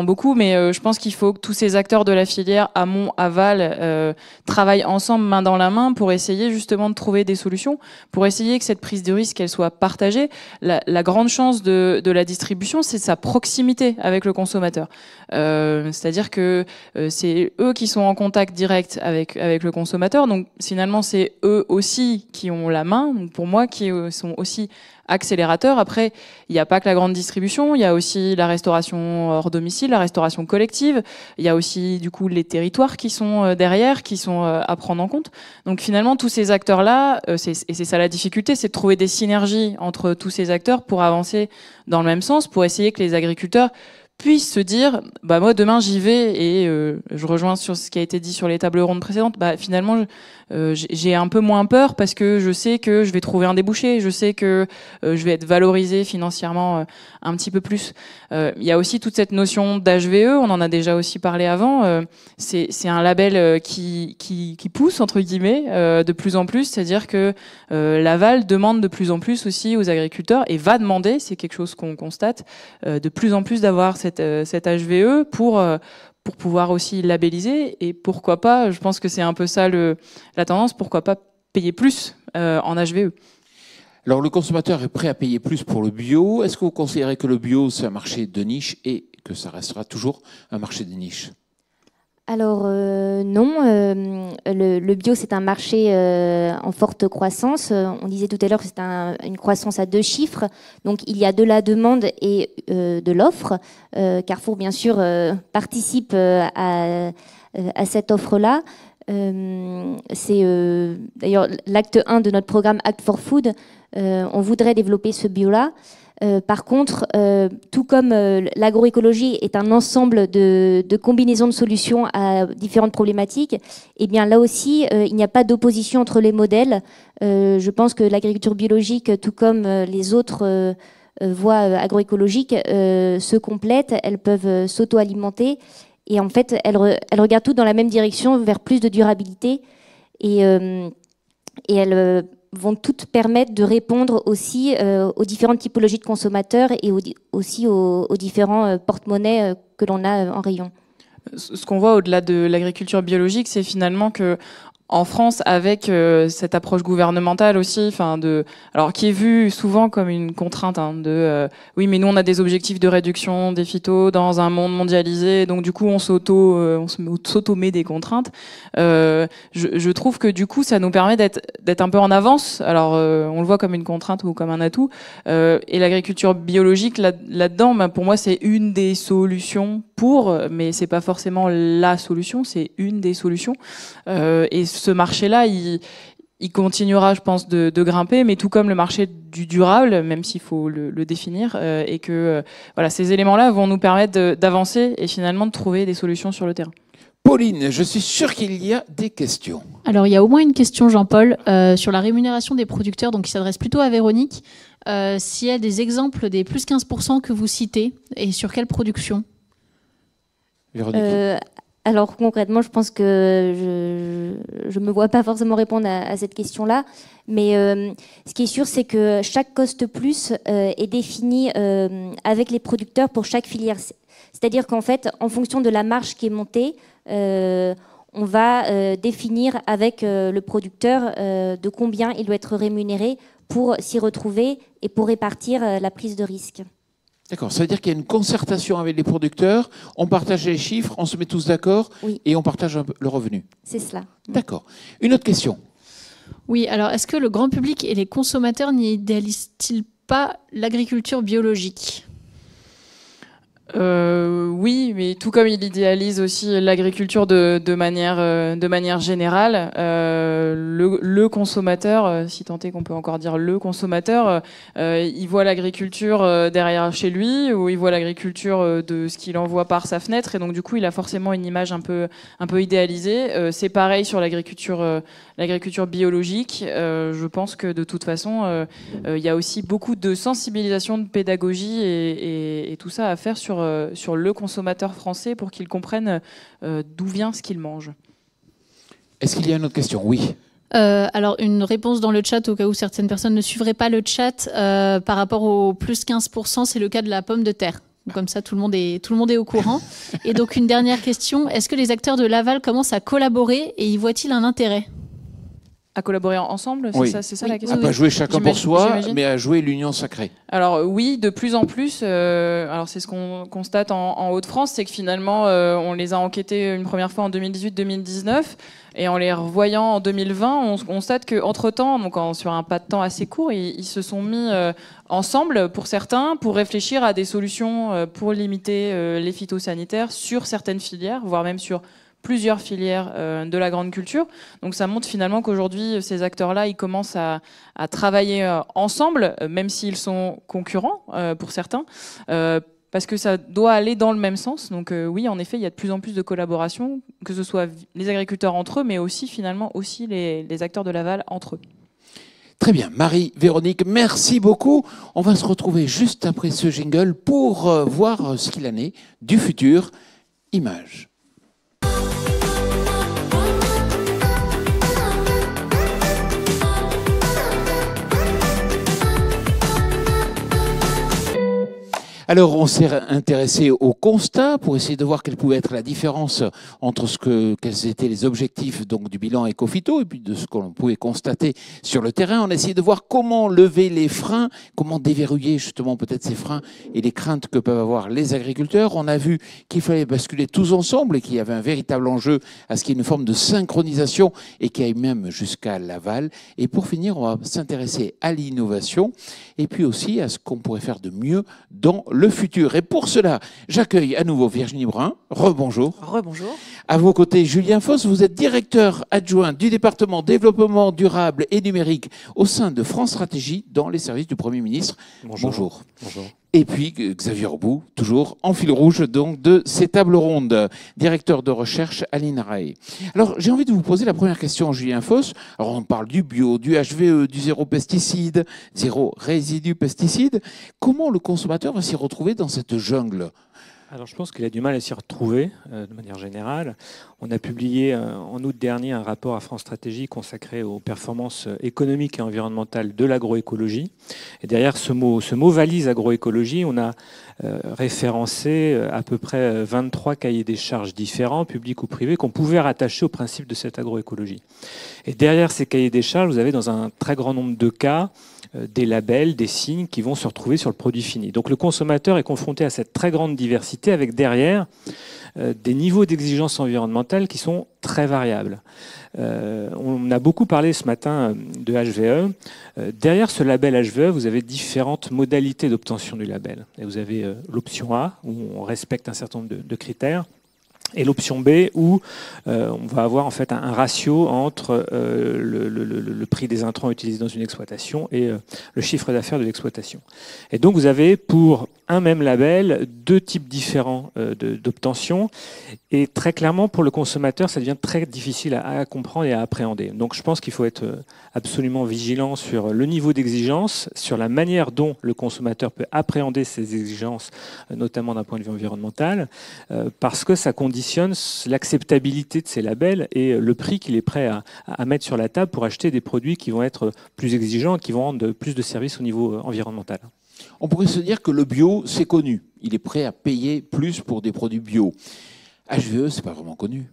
beaucoup. Mais je pense qu'il faut que tous ces acteurs de la filière amont, aval travaillent ensemble main dans la main pour essayer justement de trouver des solutions, pour essayer que cette prise de risque elle soit partagée. La grande chance de la distribution, c'est sa proximité avec le consommateur. C'est-à-dire que c'est eux qui sont en contact direct avec le consommateur. Donc finalement, c'est eux aussi qui ont la main, donc pour moi, qui sont aussi accélérateurs. Après, il n'y a pas que la grande distribution, il y a aussi la restauration hors domicile, la restauration collective. Il y a aussi du coup les territoires qui sont derrière, qui sont à prendre en compte. Donc finalement, tous ces acteurs-là, et c'est ça la difficulté, c'est de trouver des synergies entre tous ces acteurs pour avancer dans le même sens, pour essayer que les agriculteurs puissent se dire bah moi demain j'y vais et je rejoins sur ce qui a été dit sur les tables rondes précédentes, bah finalement j'ai un peu moins peur parce que je sais que je vais trouver un débouché, je sais que je vais être valorisé financièrement un petit peu plus. Il y a aussi toute cette notion d'HVE, on en a déjà aussi parlé avant, c'est un label qui pousse entre guillemets de plus en plus, c'est-à-dire que l'aval demande de plus en plus aussi aux agriculteurs et va demander, c'est quelque chose qu'on constate, de plus en plus d'avoir cette HVE pour pouvoir aussi labelliser et pourquoi pas, je pense que c'est un peu ça la tendance, pourquoi pas payer plus en HVE. Alors le consommateur est prêt à payer plus pour le bio. Est-ce que vous considérez que le bio c'est un marché de niche et que ça restera toujours un marché de niche ? Alors non, le bio c'est un marché en forte croissance. On disait tout à l'heure que c'est une croissance à 2 chiffres. Donc il y a de la demande et de l'offre. Carrefour bien sûr participe à cette offre-là. C'est d'ailleurs l'acte 1 de notre programme Act for Food. On voudrait développer ce bio-là. Par contre, tout comme l'agroécologie est un ensemble de combinaisons de solutions à différentes problématiques, eh bien là aussi, il n'y a pas d'opposition entre les modèles. Je pense que l'agriculture biologique, tout comme les autres voies agroécologiques, se complètent, elles peuvent s'auto-alimenter. Et en fait, elles regardent toutes dans la même direction, vers plus de durabilité. Et elles vont toutes permettre de répondre aussi aux différentes typologies de consommateurs et aussi aux différents porte-monnaies que l'on a en rayon. Ce qu'on voit au-delà de l'agriculture biologique, c'est finalement que en France, avec cette approche gouvernementale aussi, alors qui est vue souvent comme une contrainte, oui, mais nous on a des objectifs de réduction des phytos dans un monde mondialisé, donc du coup on s'auto-met des contraintes. Je trouve que du coup ça nous permet d'être un peu en avance. Alors on le voit comme une contrainte ou comme un atout. Et l'agriculture biologique là-dedans, pour moi c'est une des solutions mais c'est pas forcément la solution, c'est une des solutions. Et ce marché-là, il continuera, je pense, de grimper, mais tout comme le marché du durable, même s'il faut le définir, et que voilà, ces éléments-là vont nous permettre d'avancer et finalement de trouver des solutions sur le terrain. Pauline, je suis sûr qu'il y a des questions. Alors, il y a au moins une question, Jean-Paul, sur la rémunération des producteurs, donc qui s'adresse plutôt à Véronique. S'il y a des exemples des plus 15% que vous citez, et sur quelle production ? Alors concrètement, je pense que je me vois pas forcément répondre à cette question-là, mais ce qui est sûr, c'est que chaque cost plus est défini avec les producteurs pour chaque filière. C'est-à-dire qu'en fait, en fonction de la marge qui est montée, on va définir avec le producteur de combien il doit être rémunéré pour s'y retrouver et pour répartir la prise de risque. D'accord, ça veut dire qu'il y a une concertation avec les producteurs, on partage les chiffres, on se met tous d'accord et on partage le revenu. C'est cela. D'accord. Une autre question. Oui, alors est-ce que le grand public et les consommateurs n'idéalisent-ils pas l'agriculture biologique ? Oui, mais tout comme il idéalise aussi l'agriculture de manière générale, le consommateur, si tant est qu'on peut encore dire le consommateur, il voit l'agriculture derrière chez lui, ou il voit l'agriculture de ce qu'il envoie par sa fenêtre, et donc du coup il a forcément une image un peu idéalisée. C'est pareil sur l'agriculture biologique. Je pense que de toute façon, il y a aussi beaucoup de sensibilisation, de pédagogie et tout ça à faire sur le consommateur français pour qu'il comprenne d'où vient ce qu'il mange. Est-ce qu'il y a une autre question? Oui. Alors, une réponse dans le chat, au cas où certaines personnes ne suivraient pas le chat, par rapport au plus 15%, c'est le cas de la pomme de terre. Comme ça, tout le monde est au courant. Et donc, une dernière question, est-ce que les acteurs de Laval commencent à collaborer et y voient-ils un intérêt? À collaborer ensemble, oui. C'est ça la question. À pas jouer chacun pour soi, mais à jouer l'union sacrée. Alors oui, de plus en plus. Alors c'est ce qu'on constate en Hauts-de-France, c'est que finalement on les a enquêtés une première fois en 2018-2019, et en les revoyant en 2020, on constate que entre-temps, donc sur un pas de temps assez court, ils se sont mis ensemble pour certains pour réfléchir à des solutions pour limiter les phytosanitaires sur certaines filières, voire même sur plusieurs filières de la grande culture. Donc ça montre finalement qu'aujourd'hui, ces acteurs-là, ils commencent à travailler ensemble, même s'ils sont concurrents pour certains, parce que ça doit aller dans le même sens. Donc oui, en effet, il y a de plus en plus de collaboration, que ce soit les agriculteurs entre eux, mais aussi finalement aussi les acteurs de Laval entre eux. Très bien, Marie-Véronique, merci beaucoup. On va se retrouver juste après ce jingle pour voir ce qu'il en est du futur. Images. Alors, on s'est intéressé au constat pour essayer de voir quelle pouvait être la différence entre quels étaient les objectifs donc, du bilan éco-phyto et puis de ce qu'on pouvait constater sur le terrain. On a essayé de voir comment lever les freins, comment déverrouiller justement peut-être ces freins et les craintes que peuvent avoir les agriculteurs. On a vu qu'il fallait basculer tous ensemble et qu'il y avait un véritable enjeu à ce qu'il y ait une forme de synchronisation et qu'il y ait même jusqu'à l'aval. Et pour finir, on va s'intéresser à l'innovation et puis aussi à ce qu'on pourrait faire de mieux dans le futur. Et pour cela, j'accueille à nouveau Virginie Brun. Rebonjour. Rebonjour. À vos côtés, Julien Foss. Vous êtes directeur adjoint du département développement durable et numérique au sein de France Stratégie dans les services du Premier ministre. Bonjour. Bonjour. Et puis Xavier Robout, toujours en fil rouge donc de ces tables rondes, directeur de recherche à l'INRAE. Alors j'ai envie de vous poser la première question, Julien Foss. Alors on parle du bio, du HVE, du zéro pesticide, zéro résidu pesticide. Comment le consommateur va s'y retrouver dans cette jungle ? Alors je pense qu'il a du mal à s'y retrouver de manière générale. On a publié en août dernier un rapport à France Stratégie consacré aux performances économiques et environnementales de l'agroécologie. Et derrière ce mot valise agroécologie, on a référencé à peu près 23 cahiers des charges différents, publics ou privés, qu'on pouvait rattacher au principe de cette agroécologie. Et derrière ces cahiers des charges, vous avez dans un très grand nombre de cas des labels, des signes qui vont se retrouver sur le produit fini. Donc le consommateur est confronté à cette très grande diversité avec derrière des niveaux d'exigence environnementale qui sont très variables. On a beaucoup parlé ce matin de HVE. Derrière ce label HVE, vous avez différentes modalités d'obtention du label. Et vous avez l'option A, où on respecte un certain nombre de critères, et l'option B, où on va avoir en fait un ratio entre le prix des intrants utilisés dans une exploitation et le chiffre d'affaires de l'exploitation. Et donc vous avez pour un même label deux types différents d'obtention, et très clairement pour le consommateur ça devient très difficile à comprendre et à appréhender. Donc je pense qu'il faut être absolument vigilant sur le niveau d'exigence, sur la manière dont le consommateur peut appréhender ces exigences, notamment d'un point de vue environnemental, parce que ça conditionne conditionne l'acceptabilité de ces labels et le prix qu'il est prêt à mettre sur la table pour acheter des produits qui vont être plus exigeants, qui vont rendre plus de services au niveau environnemental. On pourrait se dire que le bio, c'est connu. Il est prêt à payer plus pour des produits bio. HVE, c'est pas vraiment connu.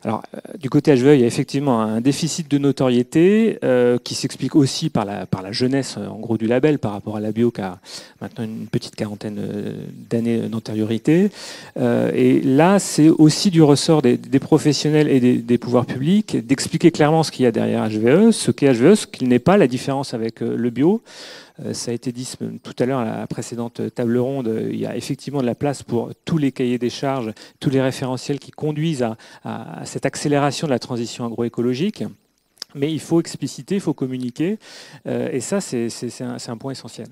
Alors, du côté HVE, il y a effectivement un déficit de notoriété qui s'explique aussi par la jeunesse en gros du label par rapport à la bio qui a maintenant une petite quarantaine d'années d'antériorité. Et là, c'est aussi du ressort des professionnels et des pouvoirs publics d'expliquer clairement ce qu'il y a derrière HVE, ce qu'est HVE, ce qu'il n'est pas, la différence avec le bio. Ça a été dit tout à l'heure à la précédente table ronde, il y a effectivement de la place pour tous les cahiers des charges, tous les référentiels qui conduisent à cette accélération de la transition agroécologique. Mais il faut expliciter, il faut communiquer, et ça c'est un point essentiel.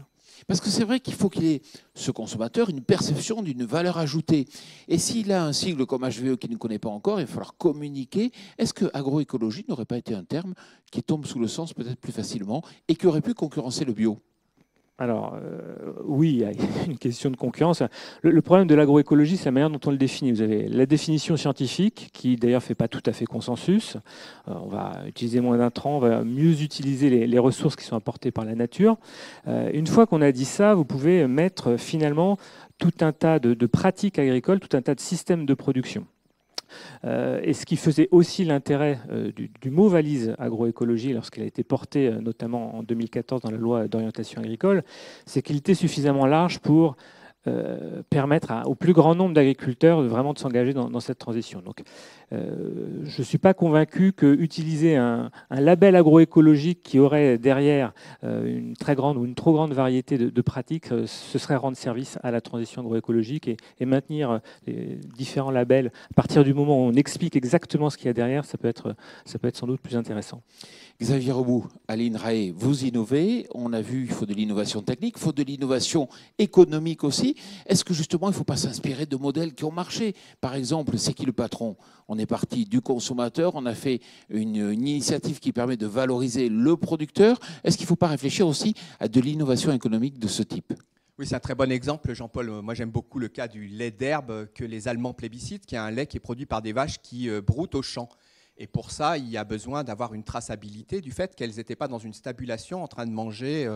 Parce que c'est vrai qu'il faut qu'il ait, ce consommateur, une perception d'une valeur ajoutée. Et s'il a un sigle comme HVE qu'il ne connaît pas encore, il va falloir communiquer. Est-ce que agroécologie n'aurait pas été un terme qui tombe sous le sens peut-être plus facilement et qui aurait pu concurrencer le bio ? Alors, oui, il y a une question de concurrence. Le problème de l'agroécologie, c'est la manière dont on le définit. Vous avez la définition scientifique, qui d'ailleurs ne fait pas tout à fait consensus. On va utiliser moins d'intrants, on va mieux utiliser les ressources qui sont apportées par la nature. Une fois qu'on a dit ça, vous pouvez mettre finalement tout un tas de pratiques agricoles, tout un tas de systèmes de production. Et ce qui faisait aussi l'intérêt du mot valise agroécologie lorsqu'il a été porté notamment en 2014 dans la loi d'orientation agricole, c'est qu'il était suffisamment large pour permettre au plus grand nombre d'agriculteurs vraiment de s'engager dans cette transition. Donc, je ne suis pas convaincu qu'utiliser un label agroécologique qui aurait derrière une très grande ou une trop grande variété de pratiques, ce serait rendre service à la transition agroécologique et maintenir les différents labels. À partir du moment où on explique exactement ce qu'il y a derrière, ça peut être sans doute plus intéressant. Xavier Robout, à l'INRAE, vous innovez. On a vu, il faut de l'innovation technique, il faut de l'innovation économique aussi. Est-ce que justement, il ne faut pas s'inspirer de modèles qui ont marché? Par exemple, c'est qui le patron? On est parti du consommateur, on a fait une initiative qui permet de valoriser le producteur. Est-ce qu'il ne faut pas réfléchir aussi à de l'innovation économique de ce type? Oui, c'est un très bon exemple, Jean-Paul. Moi, j'aime beaucoup le cas du lait d'herbe que les Allemands plébiscitent, qui est un lait qui est produit par des vaches qui broutent au champ. Et pour ça, il y a besoin d'avoir une traçabilité du fait qu'elles n'étaient pas dans une stabulation en train de manger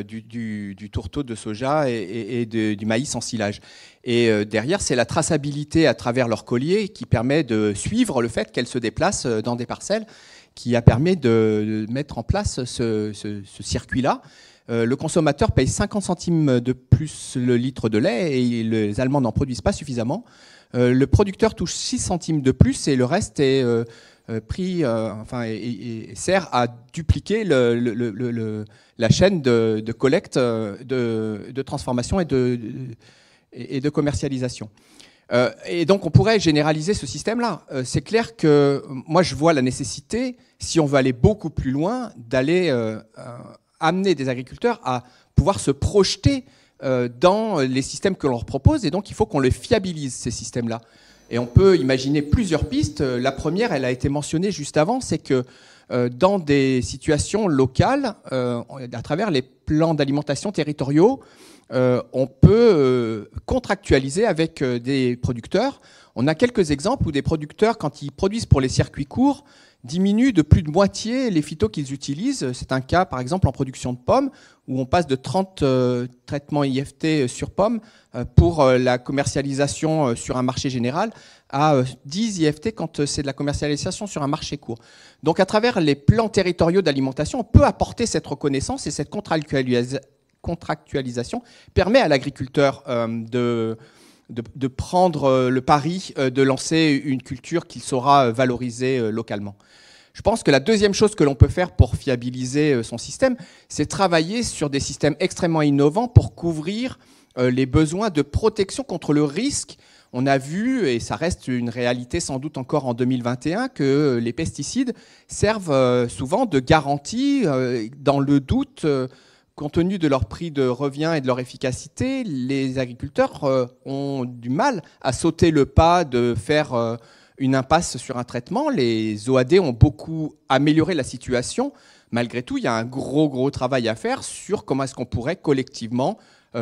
du tourteau de soja et du maïs en silage. Et derrière, c'est la traçabilité à travers leur collier qui permet de suivre le fait qu'elles se déplacent dans des parcelles, qui a permis de mettre en place ce circuit-là. Le consommateur paye 50 centimes de plus le litre de lait et les Allemands n'en produisent pas suffisamment. Le producteur touche 6 centimes de plus et le reste est pris, et sert à dupliquer la chaîne de collecte, de transformation et de commercialisation. Et donc on pourrait généraliser ce système-là. C'est clair que moi je vois la nécessité, si on veut aller beaucoup plus loin, d'aller amener des agriculteurs à pouvoir se projeter dans les systèmes que l'on leur propose, et donc il faut qu'on les fiabilise, ces systèmes-là. Et on peut imaginer plusieurs pistes. La première, elle a été mentionnée juste avant, c'est que dans des situations locales, à travers les plans d'alimentation territoriaux, on peut contractualiser avec des producteurs. On a quelques exemples où des producteurs, quand ils produisent pour les circuits courts, diminuent de plus de moitié les phytos qu'ils utilisent. C'est un cas, par exemple, en production de pommes, où on passe de 30 traitements IFT sur pommes pour la commercialisation sur un marché général à 10 IFT quand c'est de la commercialisation sur un marché court. Donc, à travers les plans territoriaux d'alimentation, on peut apporter cette reconnaissance, et cette contractualisation permet à l'agriculteur de prendre le pari de lancer une culture qu'il saura valoriser localement. Je pense que la deuxième chose que l'on peut faire pour fiabiliser son système, c'est travailler sur des systèmes extrêmement innovants pour couvrir les besoins de protection contre le risque. On a vu, et ça reste une réalité sans doute encore en 2021, que les pesticides servent souvent de garantie dans le doute. Compte tenu de leur prix de revient et de leur efficacité, les agriculteurs ont du mal à sauter le pas de faire une impasse sur un traitement. Les OAD ont beaucoup amélioré la situation. Malgré tout, il y a un gros travail à faire sur comment est-ce qu'on pourrait collectivement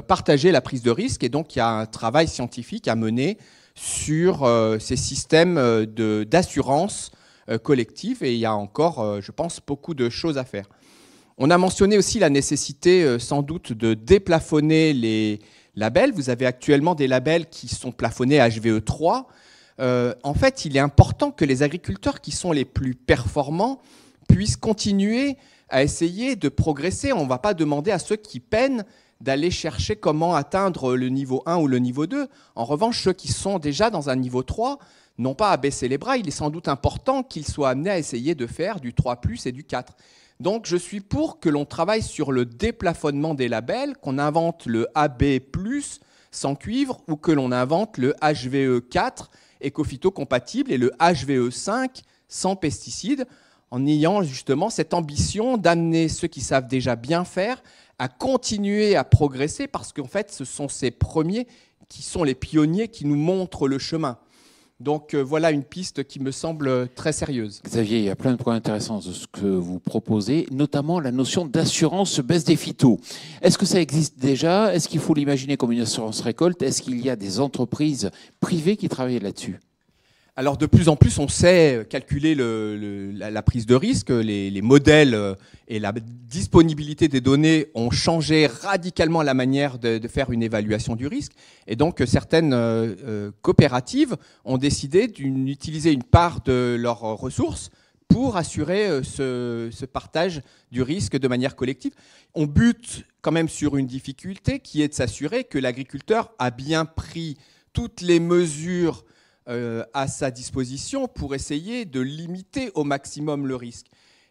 partager la prise de risque. Et donc, il y a un travail scientifique à mener sur ces systèmes d'assurance collective, et il y a encore, je pense, beaucoup de choses à faire. On a mentionné aussi la nécessité sans doute de déplafonner les labels. Vous avez actuellement des labels qui sont plafonnés HVE3. En fait, il est important que les agriculteurs qui sont les plus performants puissent continuer à essayer de progresser. On ne va pas demander à ceux qui peinent d'aller chercher comment atteindre le niveau 1 ou le niveau 2. En revanche, ceux qui sont déjà dans un niveau 3 n'ont pas à baisser les bras. Il est sans doute important qu'ils soient amenés à essayer de faire du 3+ et du 4. Donc je suis pour que l'on travaille sur le déplafonnement des labels, qu'on invente le AB+, sans cuivre, ou que l'on invente le HVE4, éco-phyto-compatible, et le HVE5, sans pesticides, en ayant justement cette ambition d'amener ceux qui savent déjà bien faire à continuer à progresser, parce qu'en fait, ce sont ces premiers qui sont les pionniers qui nous montrent le chemin. Donc voilà une piste qui me semble très sérieuse. Xavier, il y a plein de points intéressants de ce que vous proposez, notamment la notion d'assurance baisse des phytos. Est-ce que ça existe déjà? Est-ce qu'il faut l'imaginer comme une assurance récolte? Est-ce qu'il y a des entreprises privées qui travaillent là-dessus? Alors de plus en plus, on sait calculer la prise de risque. Les modèles et la disponibilité des données ont changé radicalement la manière de faire une évaluation du risque. Et donc certaines coopératives ont décidé d'utiliser une part de leurs ressources pour assurer ce partage du risque de manière collective. On bute quand même sur une difficulté qui est de s'assurer que l'agriculteur a bien pris toutes les mesures à sa disposition pour essayer de limiter au maximum le risque.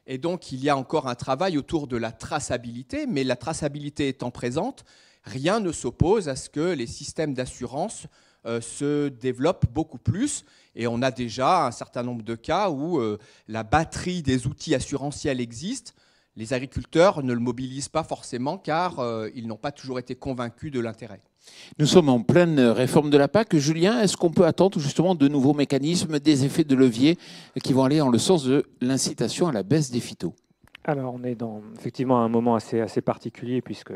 Et donc, il y a encore un travail autour de la traçabilité, mais la traçabilité étant présente, rien ne s'oppose à ce que les systèmes d'assurance se développent beaucoup plus. Et on a déjà un certain nombre de cas où la batterie des outils assurantiels existe. Les agriculteurs ne le mobilisent pas forcément car ils n'ont pas toujours été convaincus de l'intérêt. Nous sommes en pleine réforme de la PAC. Julien, est-ce qu'on peut attendre justement de nouveaux mécanismes, des effets de levier qui vont aller dans le sens de l'incitation à la baisse des phytos? Alors, on est dans effectivement un moment assez particulier puisque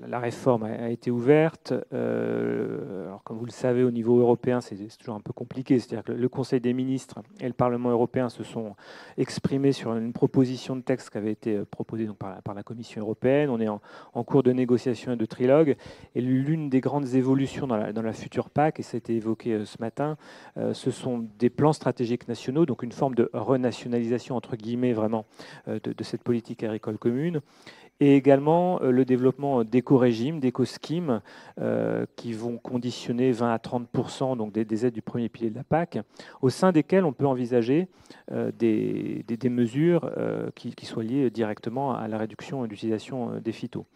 la réforme a été ouverte. Alors, comme vous le savez, au niveau européen, c'est toujours un peu compliqué. C'est-à-dire que le Conseil des ministres et le Parlement européen se sont exprimés sur une proposition de texte qui avait été proposée donc par la Commission européenne. On est en cours de négociation et de trilogue. Et l'une des grandes évolutions dans la future PAC, et ça a été évoqué ce matin, ce sont des plans stratégiques nationaux, donc une forme de renationalisation, entre guillemets, vraiment, de cette politique agricole commune. Et également le développement d'éco-régimes, d'éco-schemes qui vont conditionner 20 à 30% donc des aides du premier pilier de la PAC, au sein desquelles on peut envisager des mesures qui soient liées directement à la réduction et l'utilisation des phytos.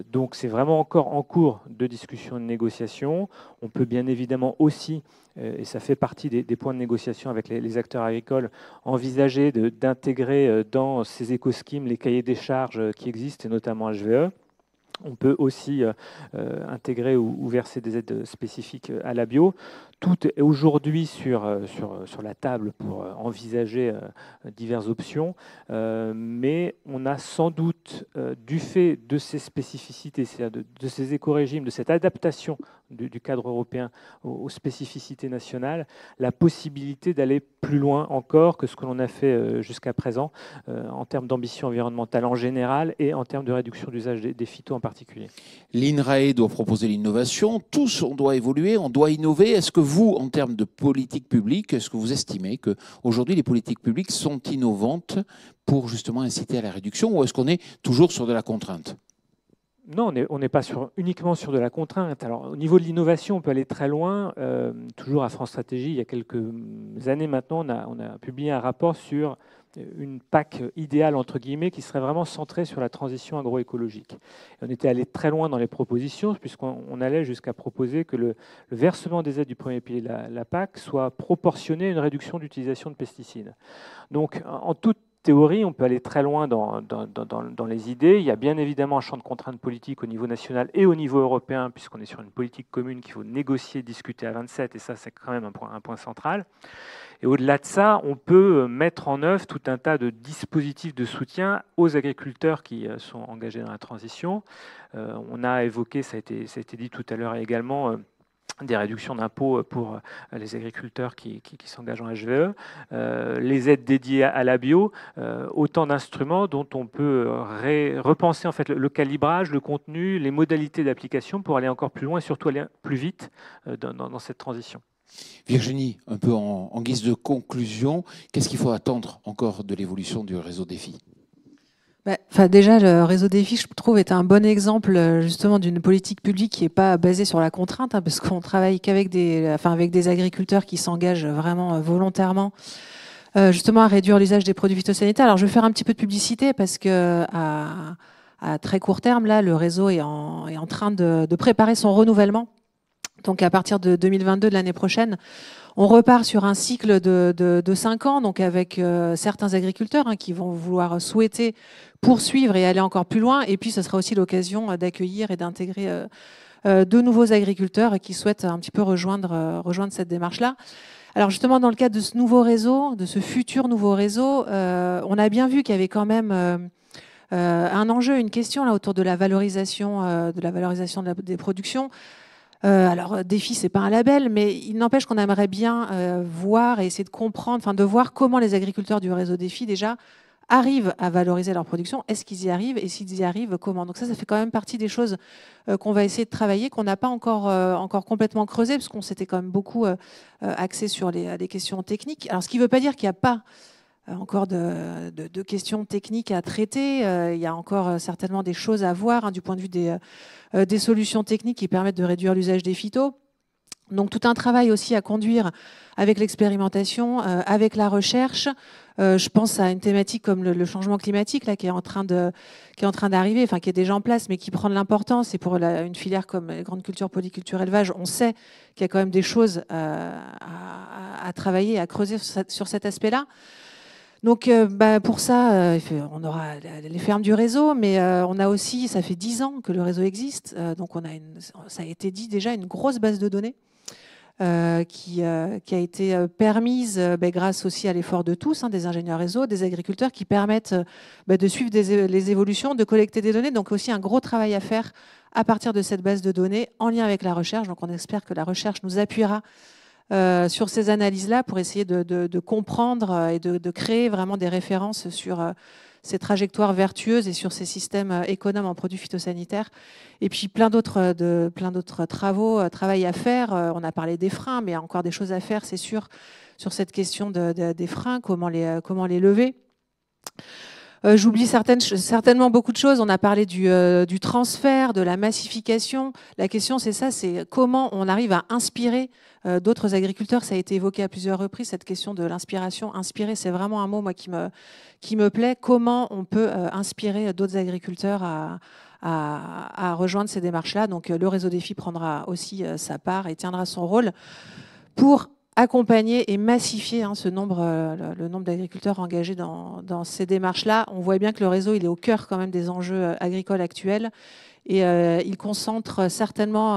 Donc c'est vraiment encore en cours de discussion et de négociation. On peut bien évidemment aussi, et ça fait partie des points de négociation avec les acteurs agricoles, envisager d'intégrer dans ces éco-schemes les cahiers des charges qui existent, et notamment HVE. On peut aussi intégrer ou verser des aides spécifiques à la bio. Tout est aujourd'hui sur la table pour envisager diverses options, mais on a sans doute, du fait de ces spécificités, c'est-à-dire de ces éco-régimes, de cette adaptation du cadre européen aux spécificités nationales, la possibilité d'aller plus loin encore que ce que l'on a fait jusqu'à présent en termes d'ambition environnementale en général et en termes de réduction d'usage des phytos en particulier. L'INRAE doit proposer l'innovation, tous on doit évoluer, on doit innover. Est-ce que vous, en termes de politique publique, est-ce que vous estimez qu'aujourd'hui les politiques publiques sont innovantes pour justement inciter à la réduction, ou est-ce qu'on est toujours sur de la contrainte ? Non, on n'est pas uniquement sur de la contrainte. Alors, au niveau de l'innovation, on peut aller très loin. Toujours à France Stratégie, il y a quelques années maintenant, on a publié un rapport sur une PAC idéale, entre guillemets, qui serait vraiment centrée sur la transition agroécologique. Et on était allé très loin dans les propositions, puisqu'on allait jusqu'à proposer que le versement des aides du premier pilier de la PAC soit proportionné à une réduction d'utilisation de pesticides. Donc, en toute théorie, on peut aller très loin dans les idées. Il y a bien évidemment un champ de contraintes politiques au niveau national et au niveau européen, puisqu'on est sur une politique commune qu'il faut négocier, discuter à 27, et ça, c'est quand même un point central. Et au-delà de ça, on peut mettre en œuvre tout un tas de dispositifs de soutien aux agriculteurs qui sont engagés dans la transition. On a évoqué, ça a été dit tout à l'heure également, des réductions d'impôts pour les agriculteurs qui s'engagent en HVE, les aides dédiées à la bio, autant d'instruments dont on peut repenser en fait le calibrage, le contenu, les modalités d'application pour aller encore plus loin et surtout aller plus vite dans cette transition. Virginie, un peu en guise de conclusion, qu'est-ce qu'il faut attendre encore de l'évolution du réseau Défi ? Déjà, le réseau Défi, je trouve, est un bon exemple justement d'une politique publique qui n'est pas basée sur la contrainte, parce qu'on travaille qu'avec avec des agriculteurs qui s'engagent vraiment volontairement justement à réduire l'usage des produits phytosanitaires. Alors, je vais faire un petit peu de publicité parce que à très court terme, là, le réseau est en train de préparer son renouvellement. Donc, à partir de 2022, de l'année prochaine, on repart sur un cycle de 5 ans, donc avec certains agriculteurs qui vont souhaiter poursuivre et aller encore plus loin. Et puis, ce sera aussi l'occasion d'accueillir et d'intégrer de nouveaux agriculteurs qui souhaitent un petit peu rejoindre cette démarche-là. Alors justement, dans le cadre de ce nouveau réseau, de ce futur nouveau réseau, on a bien vu qu'il y avait quand même un enjeu, une question là autour de la valorisation des productions. Alors, Défi, c'est pas un label, mais il n'empêche qu'on aimerait bien voir et essayer de comprendre, de voir comment les agriculteurs du réseau Défi déjà arrivent à valoriser leur production. Est-ce qu'ils y arrivent? Et s'ils y arrivent, comment? Donc ça fait quand même partie des choses qu'on va essayer de travailler, qu'on n'a pas encore complètement creusé, parce qu'on s'était quand même beaucoup axé sur les questions techniques. Alors, ce qui ne veut pas dire qu'il n'y a pas encore de questions techniques à traiter. Il y a encore certainement des choses à voir du point de vue des solutions techniques qui permettent de réduire l'usage des phytos. Donc tout un travail aussi à conduire avec l'expérimentation, avec la recherche. Je pense à une thématique comme le changement climatique là, qui est en train d'arriver, qui est déjà en place, mais qui prend de l'importance. Et pour une filière comme les grandes cultures, polyculture, élevage, on sait qu'il y a quand même des choses à travailler, à creuser sur cet aspect-là. Donc pour ça, on aura les fermes du réseau, mais on a aussi, ça fait 10 ans que le réseau existe, donc on a ça a été dit déjà, une grosse base de données qui a été permise grâce aussi à l'effort de tous, des ingénieurs réseau, des agriculteurs, qui permettent de suivre les évolutions, de collecter des données. Donc aussi un gros travail à faire à partir de cette base de données en lien avec la recherche. Donc on espère que la recherche nous appuiera sur ces analyses-là pour essayer de comprendre et de créer vraiment des références sur ces trajectoires vertueuses et sur ces systèmes économes en produits phytosanitaires. Et puis plein d'autres travail à faire. On a parlé des freins, mais il y a encore des choses à faire, c'est sûr, sur cette question des freins, comment les lever. J'oublie certainement beaucoup de choses. On a parlé du transfert, de la massification. La question, c'est comment on arrive à inspirer d'autres agriculteurs. Ça a été évoqué à plusieurs reprises, cette question de l'inspiration. Inspirer, c'est vraiment un mot moi, qui me plaît. Comment on peut inspirer d'autres agriculteurs à rejoindre ces démarches-là. Donc le réseau Défi prendra aussi sa part et tiendra son rôle pour accompagner et massifier le nombre d'agriculteurs engagés dans ces démarches-là. On voit bien que le réseau il est au cœur quand même des enjeux agricoles actuels et il concentre certainement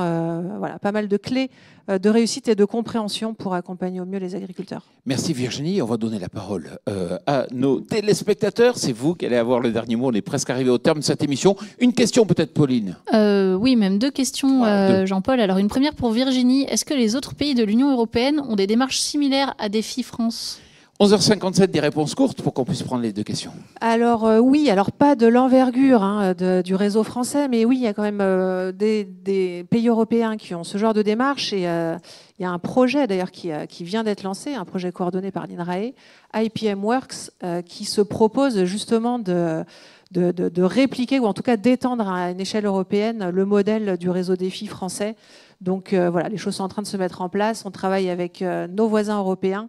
pas mal de clés de réussite et de compréhension pour accompagner au mieux les agriculteurs. Merci Virginie. On va donner la parole à nos téléspectateurs. C'est vous qui allez avoir le dernier mot. On est presque arrivé au terme de cette émission. Une question peut-être, Pauline? Oui, même 2 questions, Jean-Paul. Alors une première pour Virginie. Est-ce que les autres pays de l'Union européenne ont des démarches similaires à Défi France? 11h57, des réponses courtes pour qu'on puisse prendre les 2 questions. Alors oui, alors pas de l'envergure du réseau français, mais oui, il y a quand même des pays européens qui ont ce genre de démarche. Et il y a un projet d'ailleurs qui vient d'être lancé, un projet coordonné par l'INRAE, IPM Works, qui se propose justement de répliquer ou en tout cas d'étendre à une échelle européenne le modèle du réseau Défi français. Donc les choses sont en train de se mettre en place. On travaille avec nos voisins européens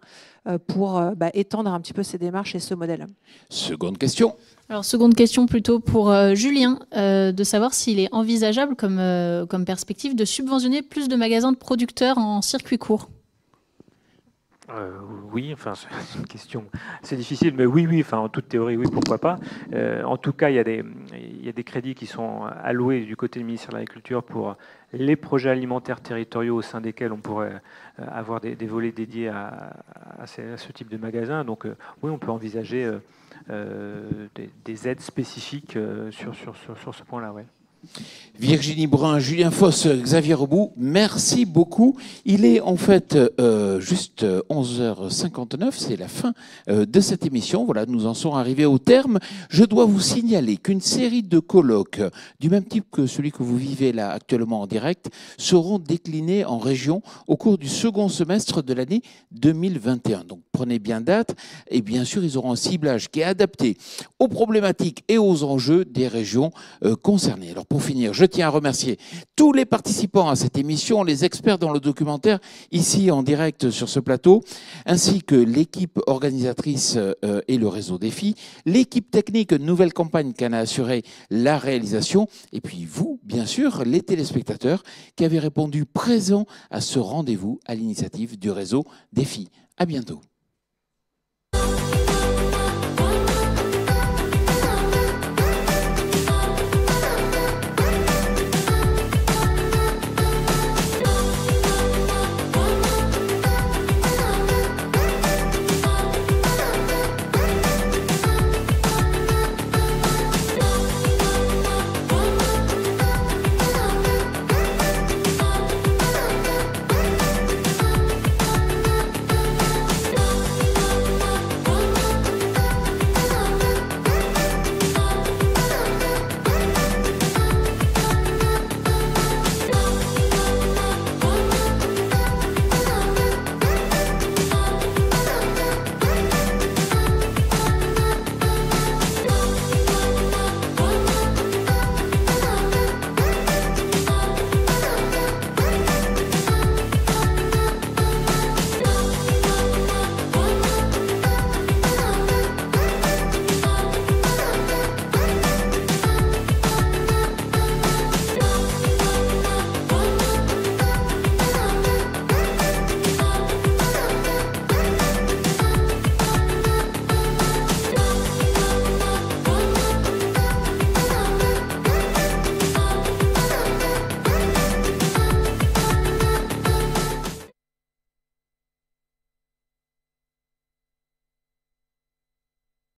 pour étendre un petit peu ces démarches et ce modèle. Seconde question. Alors, seconde question plutôt pour Julien, de savoir s'il est envisageable comme perspective de subventionner plus de magasins de producteurs en circuit court. Oui, c'est une question, c'est difficile, mais oui, en toute théorie, oui, pourquoi pas. En tout cas, il y a des crédits qui sont alloués du côté du ministère de l'Agriculture pour les projets alimentaires territoriaux au sein desquels on pourrait avoir des volets dédiés à ce type de magasin. Donc oui, on peut envisager des aides spécifiques sur ce point-là. Ouais. Virginie Brun, Julien Foss, Xavier Rebout, merci beaucoup. Il est en fait juste 11h59, c'est la fin de cette émission. Voilà, nous en sommes arrivés au terme. Je dois vous signaler qu'une série de colloques, du même type que celui que vous vivez là actuellement en direct, seront déclinés en région au cours du second semestre de l'année 2021. Donc prenez bien date et bien sûr, ils auront un ciblage qui est adapté aux problématiques et aux enjeux des régions concernées. Alors pour finir, je tiens à remercier tous les participants à cette émission, les experts dans le documentaire, ici en direct sur ce plateau, ainsi que l'équipe organisatrice et le réseau Défi, l'équipe technique Nouvelle Campagne qui en a assuré la réalisation, et puis vous, bien sûr, les téléspectateurs qui avez répondu présents à ce rendez-vous à l'initiative du réseau Défi. À bientôt.